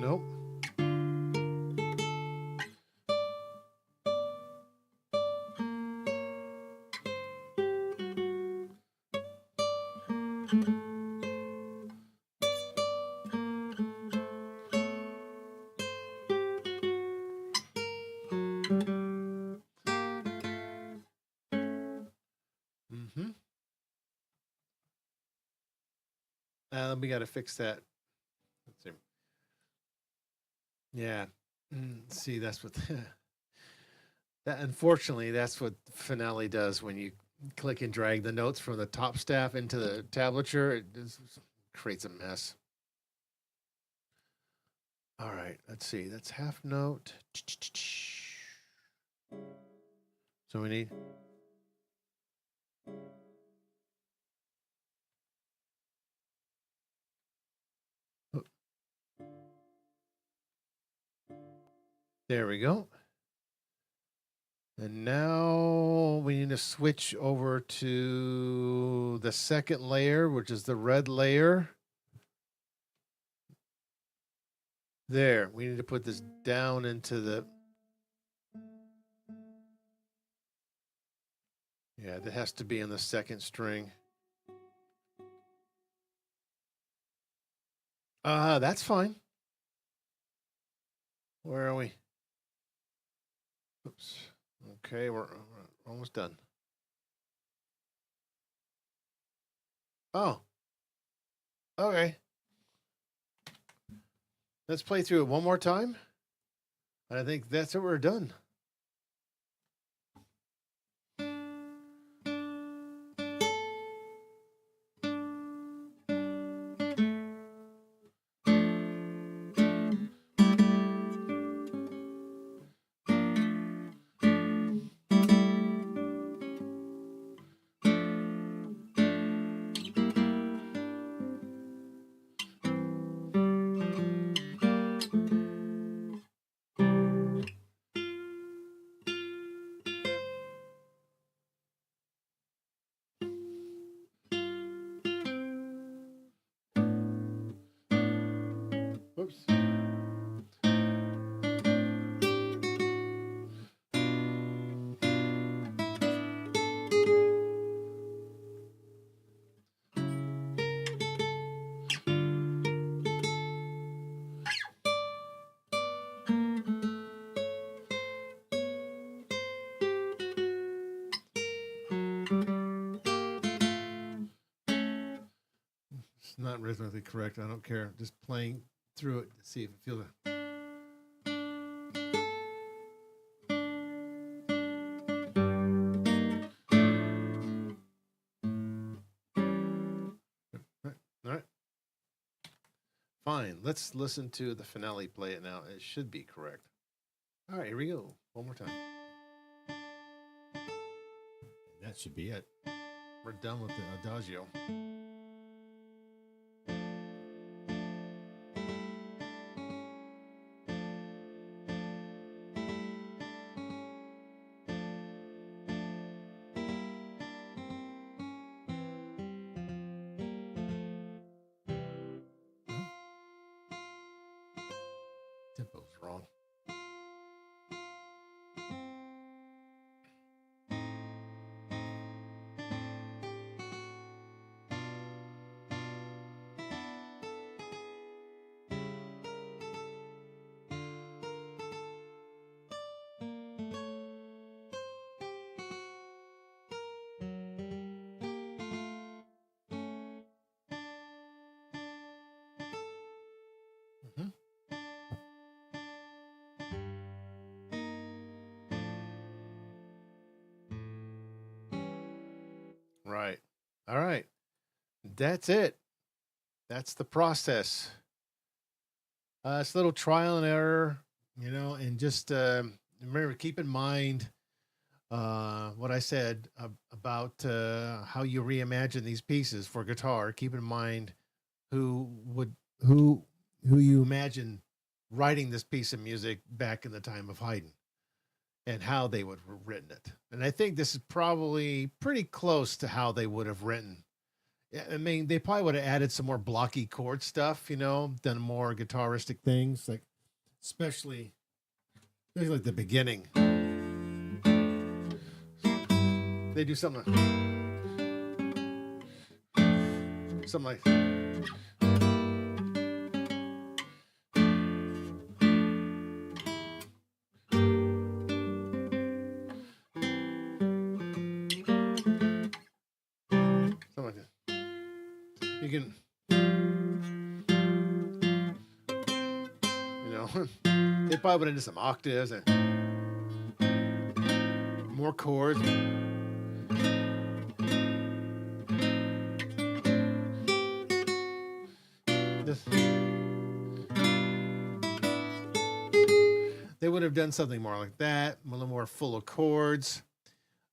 Nope. We got to fix that. Let's see. Yeah. See, that's what that. Unfortunately, that's what Finale does when you click and drag the notes from the top staff into the tablature. It just creates a mess. All right. Let's see. That's half note. So we need. There we go. And now we need to switch over to the second layer, which is the red layer. There, we need to put this down into the. Yeah, that has to be in the second string. That's fine. Where are we? Oops. Okay, we're almost done. Oh. Okay. Let's play through it one more time. I think that's what we're done. Whoops. It's not rhythmically correct. I don't care. Just playing through it to see if it feels it. Fine. Let's listen to the finale. Play it now. It should be correct. All right, here we go. One more time. That should be it. We're done with the Adagio. Tempo's wrong. Mhm. Right. All right. That's it. That's the process. It's a little trial and error, and just remember, keep in mind what I said about how you reimagine these pieces for guitar. Keep in mind who would who you imagine writing this piece of music back in the time of Haydn and how they would have written it. And I think this is probably pretty close to how they would have written. Yeah, I mean, they probably would have added some more blocky chord stuff, done more guitaristic things, like especially like the beginning. They do something like that. You can, they probably would have done some octaves and more chords. They would have done something more like that, a little more full of chords,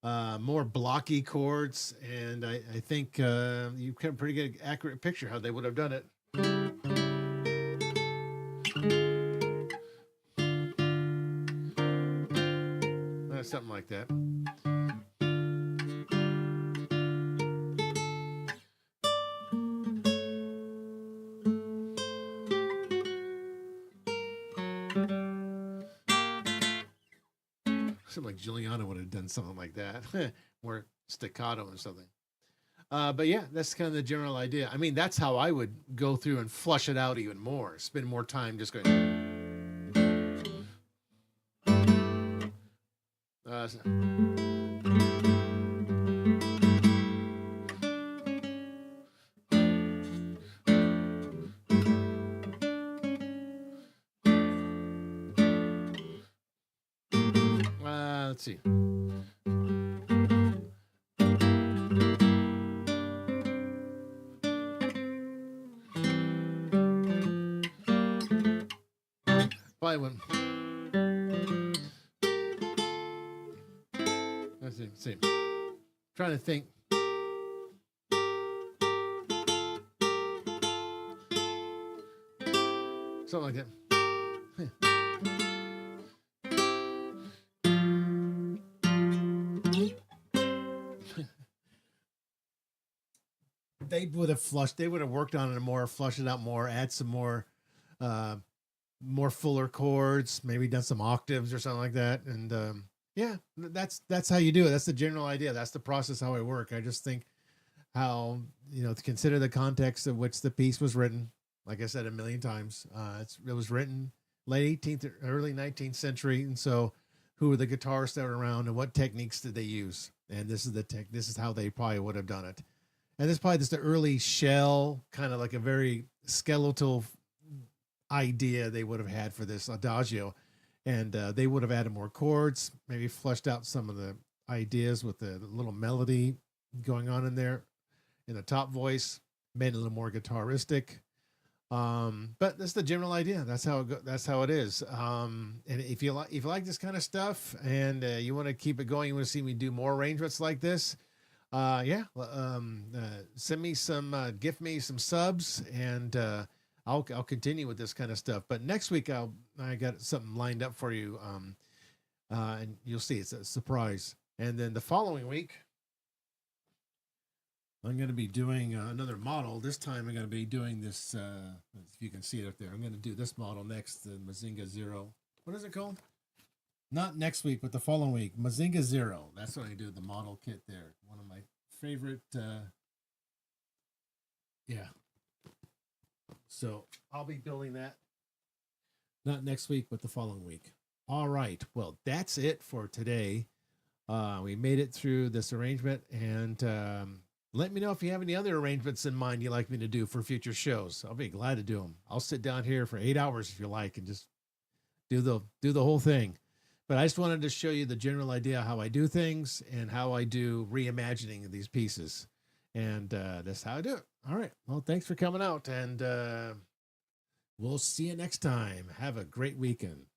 more blocky chords, and I think you get a pretty good, accurate picture how they would have done it. Something like that. Something like Juliana would have done something like that, more staccato or something. But yeah, that's kind of the general idea. I mean, that's how I would go through and flush it out even more. Spend more time just going. Let's see. Probably one. Let's see. Trying to think. Something like that. They would have worked on it more, flushed it out more, add some more fuller chords, maybe done some octaves or something like that. And yeah, that's how you do it. That's the general idea. That's the process how I work. I just think how, to consider the context of which the piece was written. Like I said a million times, it was written late 18th, early 19th century. And so who were the guitarists that were around and what techniques did they use? And this is how they probably would have done it. And this is probably just the early shell, kind of like a very skeletal idea they would have had for this Adagio. And they would have added more chords, maybe fleshed out some of the ideas with the little melody going on in there in the top voice, made it a little more guitaristic. But that's the general idea. That's how that's how it is. And if you like this kind of stuff and you want to keep it going, you want to see me do more arrangements like this, send me some, gift me some subs, and I'll continue with this kind of stuff. But next week I got something lined up for you, and you'll see it's a surprise. And then the following week, I'm going to be doing another model. This time I'm going to be doing this. If you can see it up there, I'm going to do this model next, the Mazinga Zero. What is it called? Not next week, but the following week, Mazinga Zero. That's what I do, the model kit there. One of my favorite. Yeah. So I'll be building that. Not next week, but the following week. All right. Well, that's it for today. We made it through this arrangement, and let me know if you have any other arrangements in mind you'd like me to do for future shows. I'll be glad to do them. I'll sit down here for 8 hours if you like and just do the whole thing. But I just wanted to show you the general idea how I do things and how I do reimagining of these pieces. And that's how I do it. All right. Well, thanks for coming out, and we'll see you next time. Have a great weekend.